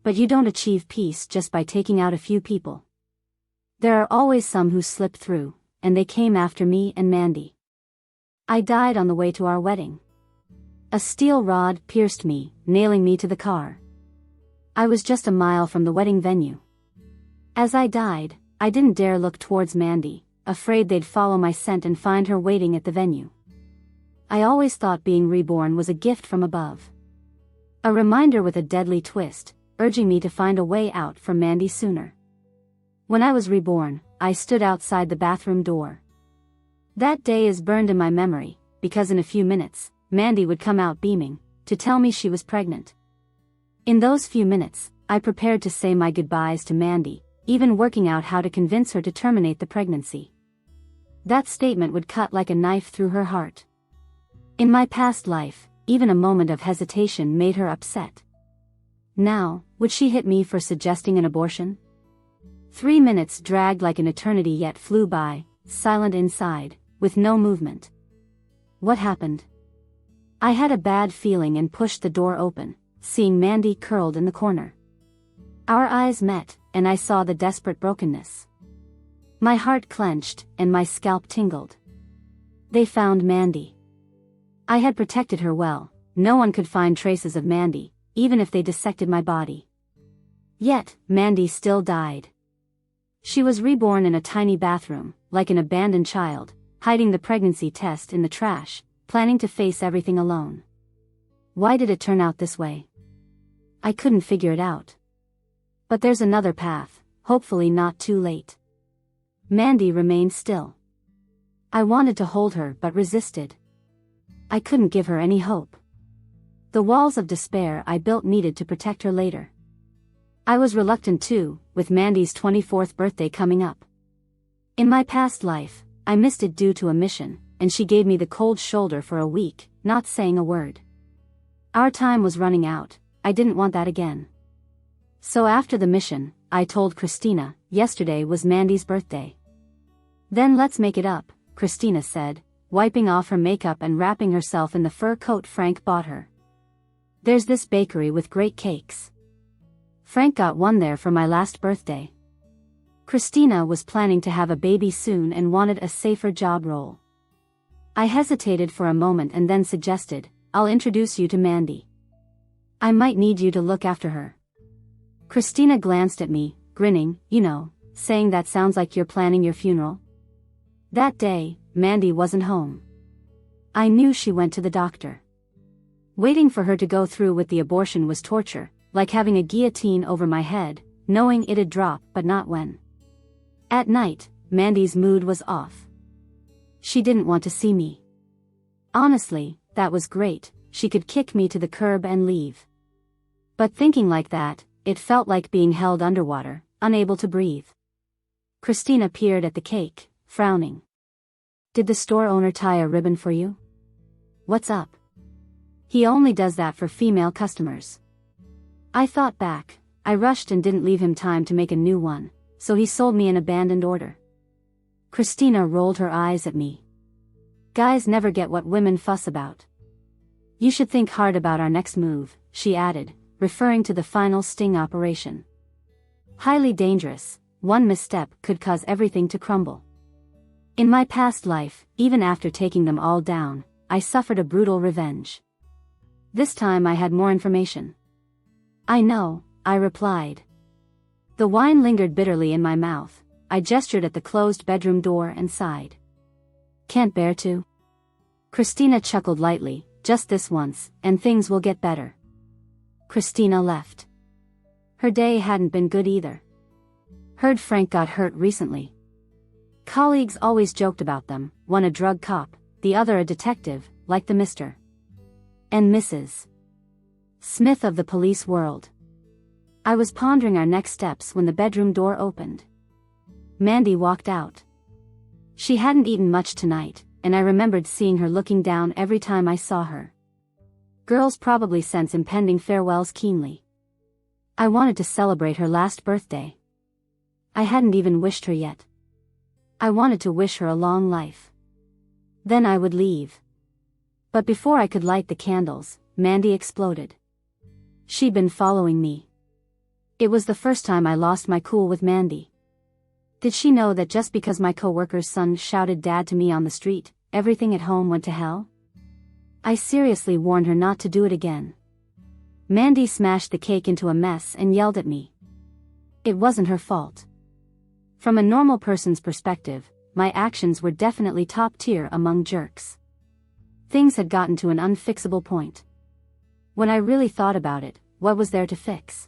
But you don't achieve peace just by taking out a few people. There are always some who slip through, and they came after me and Mandy. I died on the way to our wedding. A steel rod pierced me, nailing me to the car. I was just a mile from the wedding venue. As I died, I didn't dare look towards Mandy, afraid they'd follow my scent and find her waiting at the venue. I always thought being reborn was a gift from above. A reminder with a deadly twist, urging me to find a way out from Mandy sooner. When I was reborn, I stood outside the bathroom door. That day is burned in my memory, because in a few minutes, Mandy would come out beaming, to tell me she was pregnant. In those few minutes, I prepared to say my goodbyes to Mandy, even working out how to convince her to terminate the pregnancy. That statement would cut like a knife through her heart. In my past life, even a moment of hesitation made her upset. Now, would she hit me for suggesting an abortion? 3 minutes dragged like an eternity yet flew by, silent inside, with no movement. What happened? I had a bad feeling and pushed the door open, seeing Mandy curled in the corner. Our eyes met, and I saw the desperate brokenness. My heart clenched, and my scalp tingled. They found Mandy. I had protected her well. No one could find traces of Mandy, even if they dissected my body. Yet, Mandy still died. She was reborn in a tiny bathroom, like an abandoned child, hiding the pregnancy test in the trash, planning to face everything alone. Why did it turn out this way? I couldn't figure it out. But there's another path, hopefully not too late. Mandy remained still. I wanted to hold her but resisted. I couldn't give her any hope. The walls of despair I built needed to protect her later. I was reluctant too, with Mandy's 24th birthday coming up. In my past life, I missed it due to a mission, and she gave me the cold shoulder for a week, not saying a word. Our time was running out, I didn't want that again. So after the mission, I told Christina, yesterday was Mandy's birthday. Then let's make it up, Christina said, wiping off her makeup and wrapping herself in the fur coat Frank bought her. There's this bakery with great cakes. Frank got one there for my last birthday. Christina was planning to have a baby soon and wanted a safer job role. I hesitated for a moment and then suggested, I'll introduce you to Mandy. I might need you to look after her. Christina glanced at me, grinning, saying that sounds like you're planning your funeral. That day, Mandy wasn't home. I knew she went to the doctor. Waiting for her to go through with the abortion was torture, like having a guillotine over my head, knowing it'd drop but not when. At night, Mandy's mood was off. She didn't want to see me. Honestly, that was great, she could kick me to the curb and leave. But thinking like that, it felt like being held underwater, unable to breathe. Christina peered at the cake, frowning. Did the store owner tie a ribbon for you? What's up? He only does that for female customers. I thought back, I rushed and didn't leave him time to make a new one, so he sold me an abandoned order. Christina rolled her eyes at me. Guys never get what women fuss about. You should think hard about our next move, she added, referring to the final sting operation. Highly dangerous, one misstep could cause everything to crumble. In my past life, even after taking them all down, I suffered a brutal revenge. This time I had more information. I know, I replied. The wine lingered bitterly in my mouth. I gestured at the closed bedroom door and sighed. Can't bear to? Christina chuckled lightly, just this once, and things will get better. Christina left. Her day hadn't been good either. Heard Frank got hurt recently. Colleagues always joked about them, one a drug cop, the other a detective, like the Mr. and Mrs. Smith of the police world. I was pondering our next steps when the bedroom door opened. Mandy walked out. She hadn't eaten much tonight, and I remembered seeing her looking down every time I saw her. Girls probably sense impending farewells keenly. I wanted to celebrate her last birthday. I hadn't even wished her yet. I wanted to wish her a long life. Then I would leave. But before I could light the candles, Mandy exploded. She'd been following me. It was the first time I lost my cool with Mandy. Did she know that just because my coworker's son shouted dad to me on the street, everything at home went to hell? I seriously warned her not to do it again. Mandy smashed the cake into a mess and yelled at me. It wasn't her fault. From a normal person's perspective, my actions were definitely top tier among jerks. Things had gotten to an unfixable point. When I really thought about it, what was there to fix?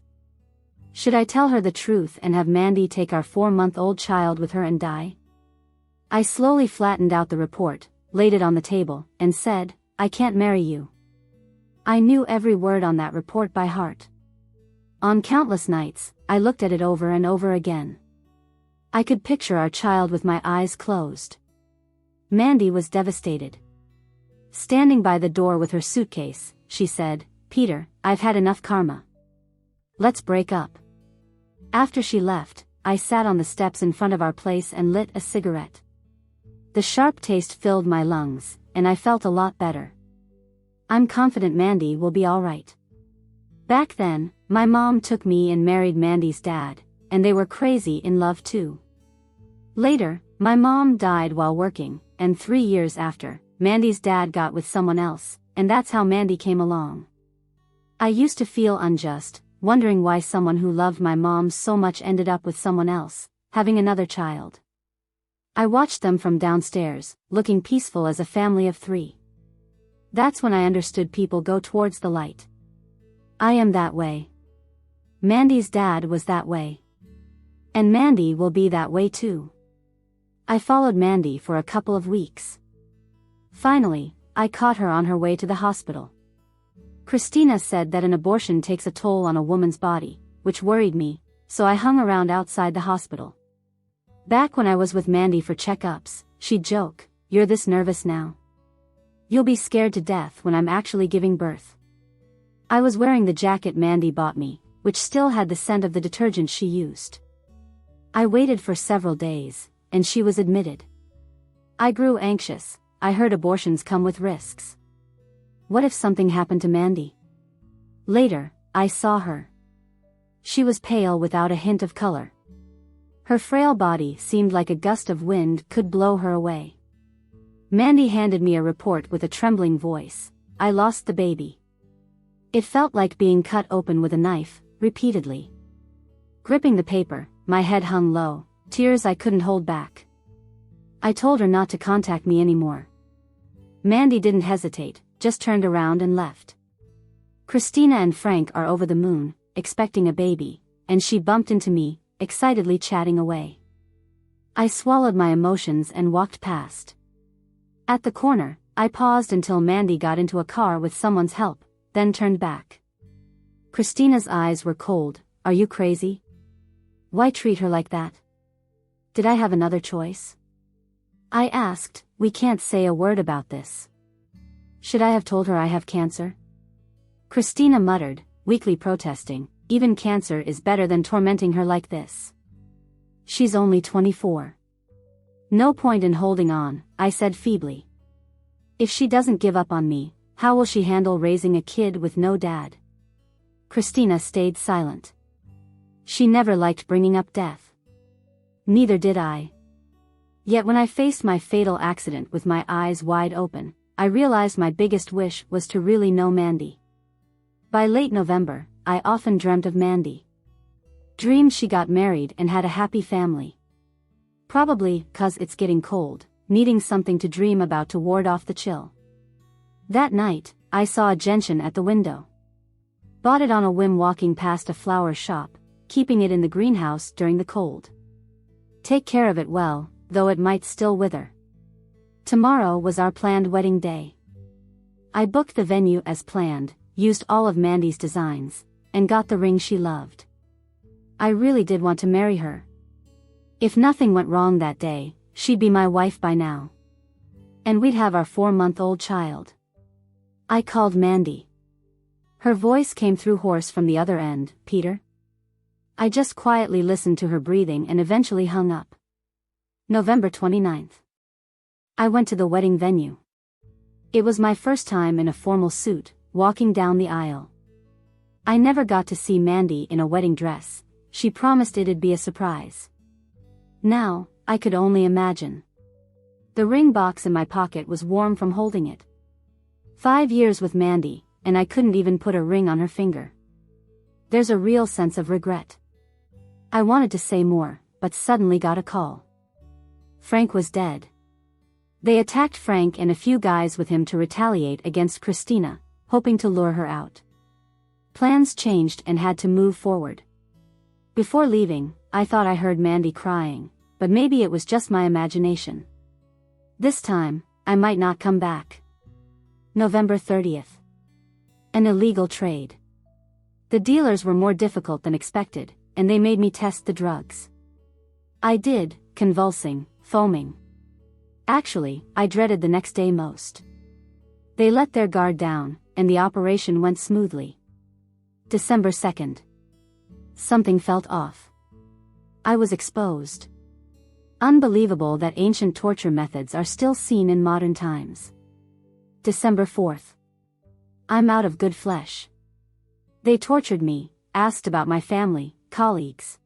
Should I tell her the truth and have Mandy take our 4-month-old child with her and die? I slowly flattened out the report, laid it on the table, and said, I can't marry you. I knew every word on that report by heart. On countless nights, I looked at it over and over again. I could picture our child with my eyes closed. Mandy was devastated. Standing by the door with her suitcase, she said, Peter, I've had enough karma. Let's break up. After she left, I sat on the steps in front of our place and lit a cigarette. The sharp taste filled my lungs, and I felt a lot better. I'm confident Mandy will be all right. Back then, my mom took me and married Mandy's dad, and they were crazy in love too. Later, my mom died while working, and 3 years after, Mandy's dad got with someone else, and that's how Mandy came along. I used to feel unjust, wondering why someone who loved my mom so much ended up with someone else, having another child. I watched them from downstairs, looking peaceful as a family of 3. That's when I understood people go towards the light. I am that way. Mandy's dad was that way. And Mandy will be that way too. I followed Mandy for a couple of weeks. Finally, I caught her on her way to the hospital. Christina said that an abortion takes a toll on a woman's body, which worried me, so I hung around outside the hospital. Back when I was with Mandy for checkups, she'd joke, "You're this nervous now. You'll be scared to death when I'm actually giving birth." I was wearing the jacket Mandy bought me, which still had the scent of the detergent she used. I waited for several days, and she was admitted. I grew anxious. I heard abortions come with risks. What if something happened to Mandy? Later, I saw her. She was pale without a hint of color. Her frail body seemed like a gust of wind could blow her away. Mandy handed me a report with a trembling voice. I lost the baby. It felt like being cut open with a knife, repeatedly. Gripping the paper, my head hung low, tears I couldn't hold back. I told her not to contact me anymore. Mandy didn't hesitate, just turned around and left. Christina and Frank are over the moon, expecting a baby, and she bumped into me, excitedly chatting away. I swallowed my emotions and walked past. At the corner, I paused until Mandy got into a car with someone's help, then turned back. Christina's eyes were cold. "Are you crazy? Why treat her like that?" Did I have another choice? I asked. "We can't say a word about this." Should I have told her I have cancer? Christina muttered, weakly protesting, "Even cancer is better than tormenting her like this. She's only 24. No point in holding on," I said feebly. "If she doesn't give up on me, how will she handle raising a kid with no dad?" Christina stayed silent. She never liked bringing up death. Neither did I. Yet when I faced my fatal accident with my eyes wide open, I realized my biggest wish was to really know Mandy. By late November, I often dreamt of Mandy. Dreamed she got married and had a happy family. Probably 'cause it's getting cold, needing something to dream about to ward off the chill. That night, I saw a gentian at the window. Bought it on a whim walking past a flower shop, keeping it in the greenhouse during the cold. Take care of it well, though it might still wither. Tomorrow was our planned wedding day. I booked the venue as planned, used all of Mandy's designs, and got the ring she loved. I really did want to marry her. If nothing went wrong that day, she'd be my wife by now. And we'd have our 4-month-old child. I called Mandy. Her voice came through hoarse from the other end. "Peter?" I just quietly listened to her breathing and eventually hung up. November 29th. I went to the wedding venue. It was my first time in a formal suit, walking down the aisle. I never got to see Mandy in a wedding dress. She promised it'd be a surprise. Now, I could only imagine. The ring box in my pocket was warm from holding it. 5 years with Mandy, and I couldn't even put a ring on her finger. There's a real sense of regret. I wanted to say more, but suddenly got a call. Frank was dead. They attacked Frank and a few guys with him to retaliate against Christina, hoping to lure her out. Plans changed and had to move forward. Before leaving, I thought I heard Mandy crying, but maybe it was just my imagination. This time, I might not come back. November 30th. An illegal trade. The dealers were more difficult than expected, and they made me test the drugs. I did, convulsing, foaming. Actually, I dreaded the next day most. They let their guard down, and the operation went smoothly. December 2nd. Something felt off. I was exposed. Unbelievable that ancient torture methods are still seen in modern times. December 4th. I'm out of good flesh. They tortured me, asked about my family, colleagues.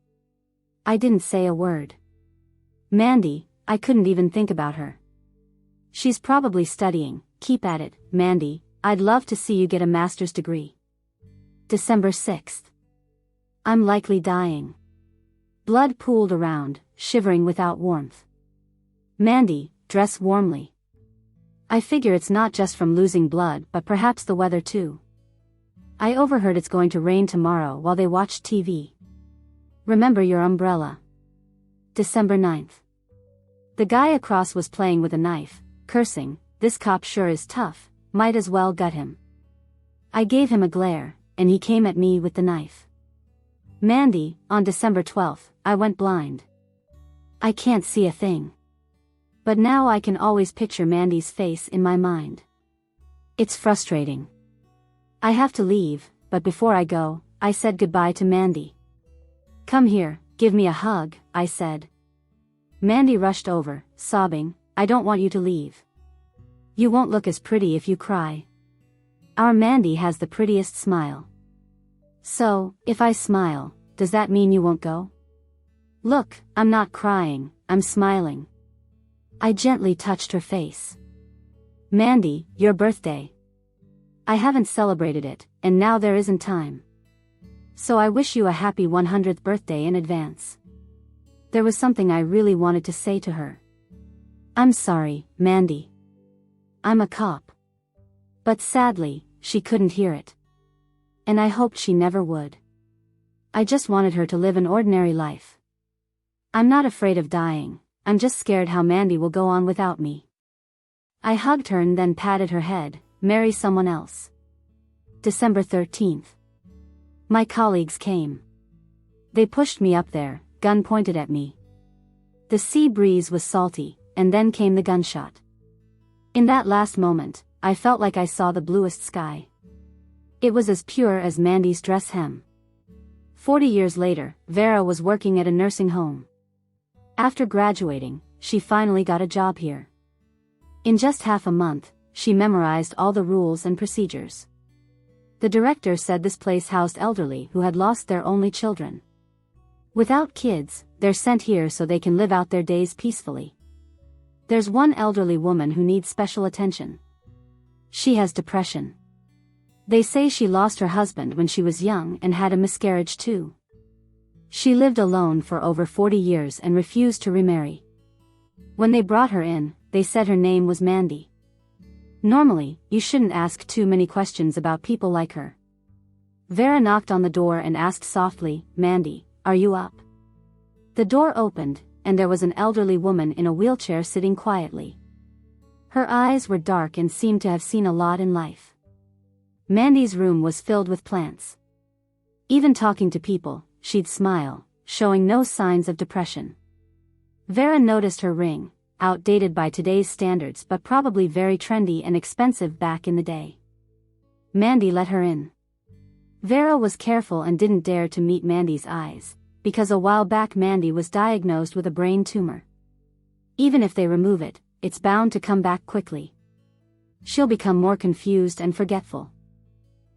I didn't say a word. Mandy, I couldn't even think about her. She's probably studying. Keep at it, Mandy, I'd love to see you get a master's degree. December 6th. I'm likely dying. Blood pooled around, shivering without warmth. Mandy, dress warmly. I figure it's not just from losing blood but perhaps the weather too. I overheard it's going to rain tomorrow while they watched TV. Remember your umbrella. December 9th. The guy across was playing with a knife, cursing, "This cop sure is tough, might as well gut him." I gave him a glare, and he came at me with the knife. Mandy, on December 12th, I went blind. I can't see a thing. But now I can always picture Mandy's face in my mind. It's frustrating. I have to leave, but before I go, I said goodbye to Mandy. "Come here, give me a hug," I said. Mandy rushed over, sobbing, "I don't want you to leave. You won't look as pretty if you cry." Our Mandy has the prettiest smile. So, if I smile, does that mean you won't go? Look, I'm not crying, I'm smiling. I gently touched her face. "Mandy, your birthday. I haven't celebrated it, and now there isn't time. So I wish you a happy 100th birthday in advance." There was something I really wanted to say to her. "I'm sorry, Mandy. I'm a cop." But sadly, she couldn't hear it. And I hoped she never would. I just wanted her to live an ordinary life. I'm not afraid of dying, I'm just scared how Mandy will go on without me. I hugged her and then patted her head, "Marry someone else." December 13th. My colleagues came. They pushed me up there, gun pointed at me. The sea breeze was salty, and then came the gunshot. In that last moment, I felt like I saw the bluest sky. It was as pure as Mandy's dress hem. 40 years later, Vera was working at a nursing home. After graduating, she finally got a job here. In just half a month, she memorized all the rules and procedures. The director said this place housed elderly who had lost their only children. Without kids, they're sent here so they can live out their days peacefully. There's one elderly woman who needs special attention. She has depression. They say she lost her husband when she was young and had a miscarriage too. She lived alone for over 40 years and refused to remarry. When they brought her in, they said her name was Mandy. Normally, you shouldn't ask too many questions about people like her. Vera knocked on the door and asked softly, "Mandy, are you up?" The door opened, and there was an elderly woman in a wheelchair sitting quietly. Her eyes were dark and seemed to have seen a lot in life. Mandy's room was filled with plants. Even talking to people, she'd smile, showing no signs of depression. Vera noticed her ring, outdated by today's standards but probably very trendy and expensive back in the day. Mandy let her in. Vera was careful and didn't dare to meet Mandy's eyes, because a while back Mandy was diagnosed with a brain tumor. Even if they remove it, it's bound to come back quickly. She'll become more confused and forgetful.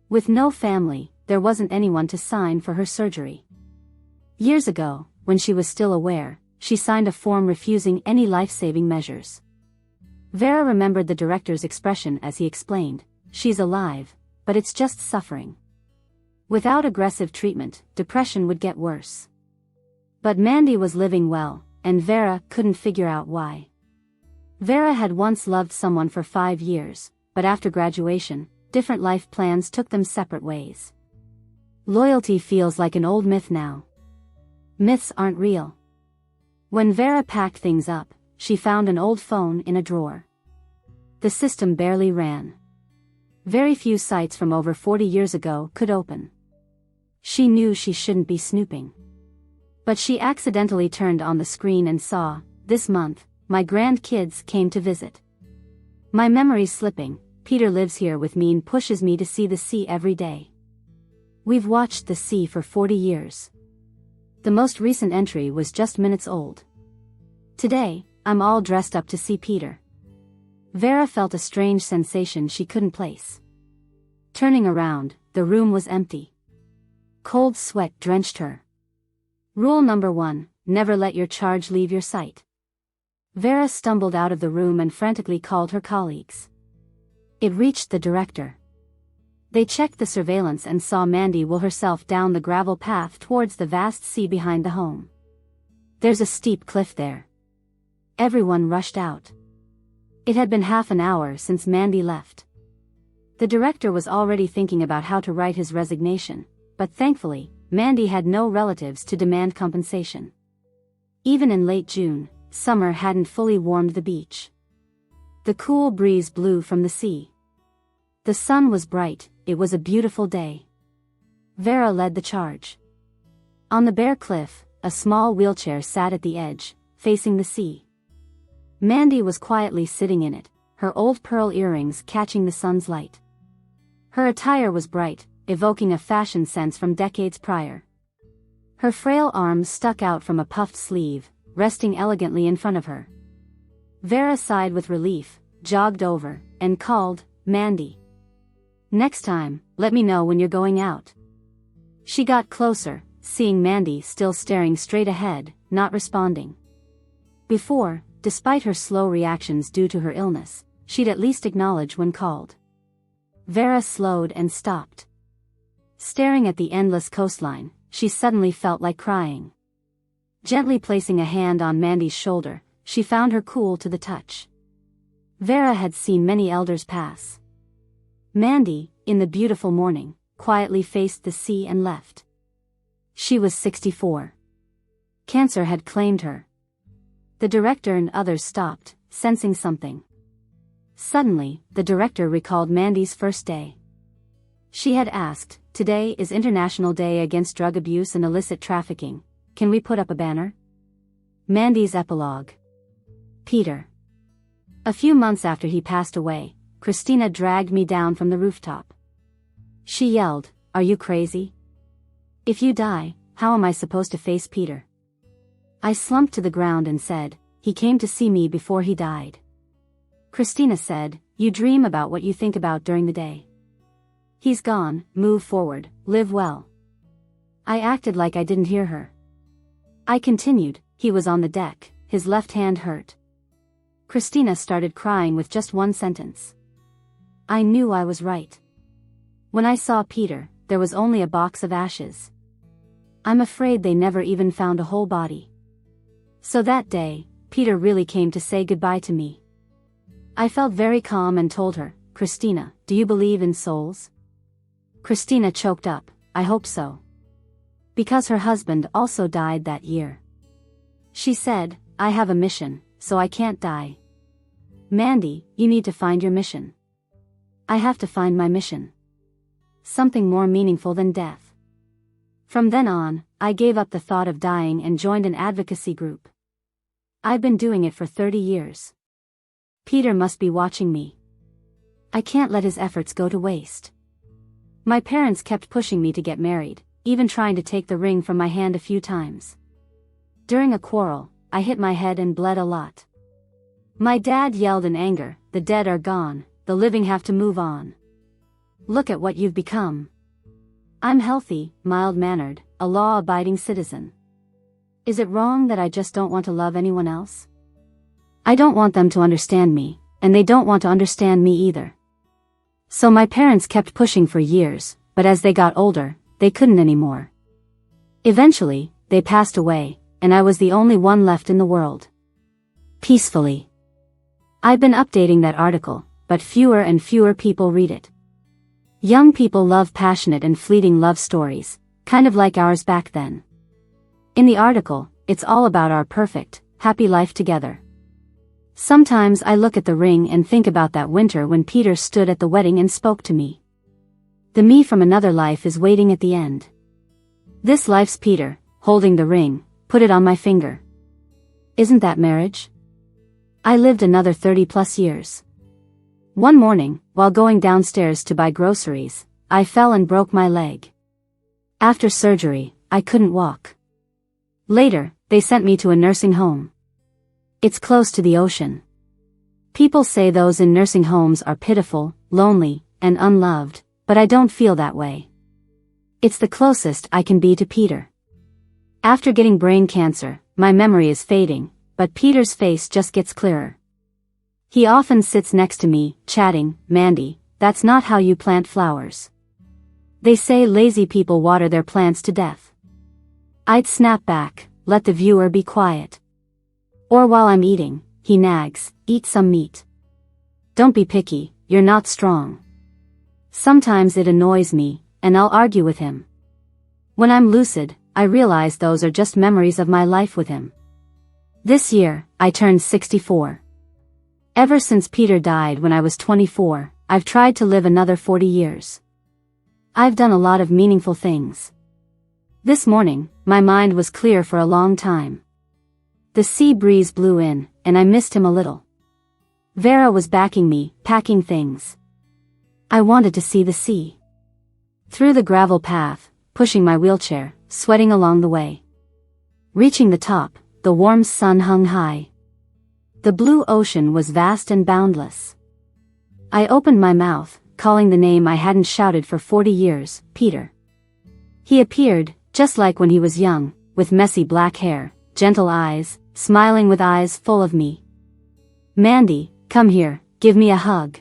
With no family, there wasn't anyone to sign for her surgery. Years ago, when she was still aware, she signed a form refusing any life-saving measures. Vera remembered the director's expression as he explained, "She's alive, but it's just suffering. Without aggressive treatment, depression would get worse." But Mandy was living well, and Vera couldn't figure out why. Vera had once loved someone for 5 years, but after graduation, different life plans took them separate ways. Loyalty feels like an old myth now. Myths aren't real. When Vera packed things up, she found an old phone in a drawer. The system barely ran. Very few sites from over 40 years ago could open. She knew she shouldn't be snooping. But she accidentally turned on the screen and saw, "This month, my grandkids came to visit. My memory's slipping, Peter lives here with me and pushes me to see the sea every day. We've watched the sea for 40 years. The most recent entry was just minutes old. Today, I'm all dressed up to see Peter." Vera felt a strange sensation she couldn't place. Turning around, the room was empty. Cold sweat drenched her. Rule number 1, never let your charge leave your sight. Vera stumbled out of the room and frantically called her colleagues. It reached the director. They checked the surveillance and saw Mandy will herself down the gravel path towards the vast sea behind the home. "There's a steep cliff there." Everyone rushed out. It had been half an hour since Mandy left. The director was already thinking about how to write his resignation, but thankfully, Mandy had no relatives to demand compensation. Even in late June, summer hadn't fully warmed the beach. The cool breeze blew from the sea. The sun was bright, it was a beautiful day. Vera led the charge. On the bare cliff, a small wheelchair sat at the edge, facing the sea. Mandy was quietly sitting in it, her old pearl earrings catching the sun's light. Her attire was bright, evoking a fashion sense from decades prior. Her frail arms stuck out from a puffed sleeve, resting elegantly in front of her. Vera sighed with relief, jogged over, and called, "Mandy. Next time, let me know when you're going out." She got closer, seeing Mandy still staring straight ahead, not responding. Before, despite her slow reactions due to her illness, she'd at least acknowledge when called. Vera slowed and stopped. Staring at the endless coastline, she suddenly felt like crying. Gently placing a hand on Mandy's shoulder, she found her cool to the touch. Vera had seen many elders pass. Mandy, in the beautiful morning, quietly faced the sea and left. She was 64. Cancer had claimed her. The director and others stopped, sensing something. Suddenly, the director recalled Mandy's first day. She had asked, "Today is International Day Against Drug Abuse and Illicit Trafficking. Can we put up a banner?" Mandy's epilogue. Peter. A few months after he passed away, Christina dragged me down from the rooftop. She yelled, "Are you crazy? If you die, how am I supposed to face Peter?" I slumped to the ground and said, "He came to see me before he died." Christina said, "You dream about what you think about during the day. He's gone, move forward, live well." I acted like I didn't hear her. I continued, "He was on the deck, his left hand hurt." Christina started crying with just one sentence. I knew I was right. When I saw Peter, there was only a box of ashes. I'm afraid they never even found a whole body. So that day, Peter really came to say goodbye to me. I felt very calm and told her, "Christina, do you believe in souls?" Christina choked up, "I hope so." Because her husband also died that year. She said, "I have a mission, so I can't die." Mandy, you need to find your mission. I have to find my mission. Something more meaningful than death. From then on, I gave up the thought of dying and joined an advocacy group. I've been doing it for 30 years. Peter must be watching me. I can't let his efforts go to waste. My parents kept pushing me to get married, even trying to take the ring from my hand a few times. During a quarrel, I hit my head and bled a lot. My dad yelled in anger, "The dead are gone, the living have to move on. Look at what you've become." I'm healthy, mild-mannered, a law-abiding citizen. Is it wrong that I just don't want to love anyone else? I don't want them to understand me, and they don't want to understand me either. So my parents kept pushing for years, but as they got older, they couldn't anymore. Eventually, they passed away, and I was the only one left in the world. Peacefully. I've been updating that article, but fewer and fewer people read it. Young people love passionate and fleeting love stories, kind of like ours back then. In the article, it's all about our perfect, happy life together. Sometimes I look at the ring and think about that winter when Peter stood at the wedding and spoke to me. The me from another life is waiting at the end. This life's Peter, holding the ring, put it on my finger. Isn't that marriage? I lived another 30+ years. One morning, while going downstairs to buy groceries, I fell and broke my leg. After surgery, I couldn't walk. Later, they sent me to a nursing home. It's close to the ocean. People say those in nursing homes are pitiful, lonely, and unloved, but I don't feel that way. It's the closest I can be to Peter. After getting brain cancer, my memory is fading, but Peter's face just gets clearer. He often sits next to me, chatting, "Mandy, that's not how you plant flowers. They say lazy people water their plants to death." I'd snap back, "Let the viewer be quiet." Or while I'm eating, he nags, "Eat some meat." Don't be picky, you're not strong. Sometimes it annoys me, and I'll argue with him. When I'm lucid, I realize those are just memories of my life with him. This year, I turned 64. Ever since Peter died when I was 24, I've tried to live another 40 years. I've done a lot of meaningful things. This morning, my mind was clear for a long time. The sea breeze blew in, and I missed him a little. Vera was backing me, packing things. I wanted to see the sea. Through the gravel path, pushing my wheelchair, sweating along the way. Reaching the top, the warm sun hung high. The blue ocean was vast and boundless. I opened my mouth, calling the name I hadn't shouted for 40 years, Peter. He appeared, just like when he was young, with messy black hair, gentle eyes, smiling with eyes full of me. Mandy, come here, give me a hug.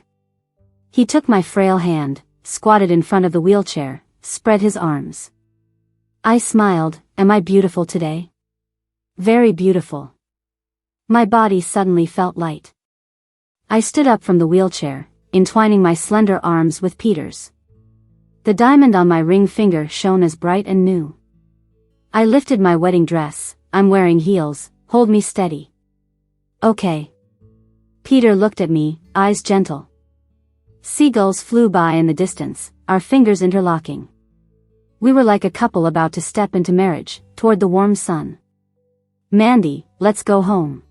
He took my frail hand, squatted in front of the wheelchair, spread his arms. I smiled. Am I beautiful today? Very beautiful. My body suddenly felt light. I stood up from the wheelchair, entwining my slender arms with Peter's. The diamond on my ring finger shone as bright and new. I lifted my wedding dress. I'm wearing heels, hold me steady. Okay. Peter looked at me, eyes gentle. Seagulls flew by in the distance, our fingers interlocking. We were like a couple about to step into marriage, toward the warm sun. Mandy, let's go home.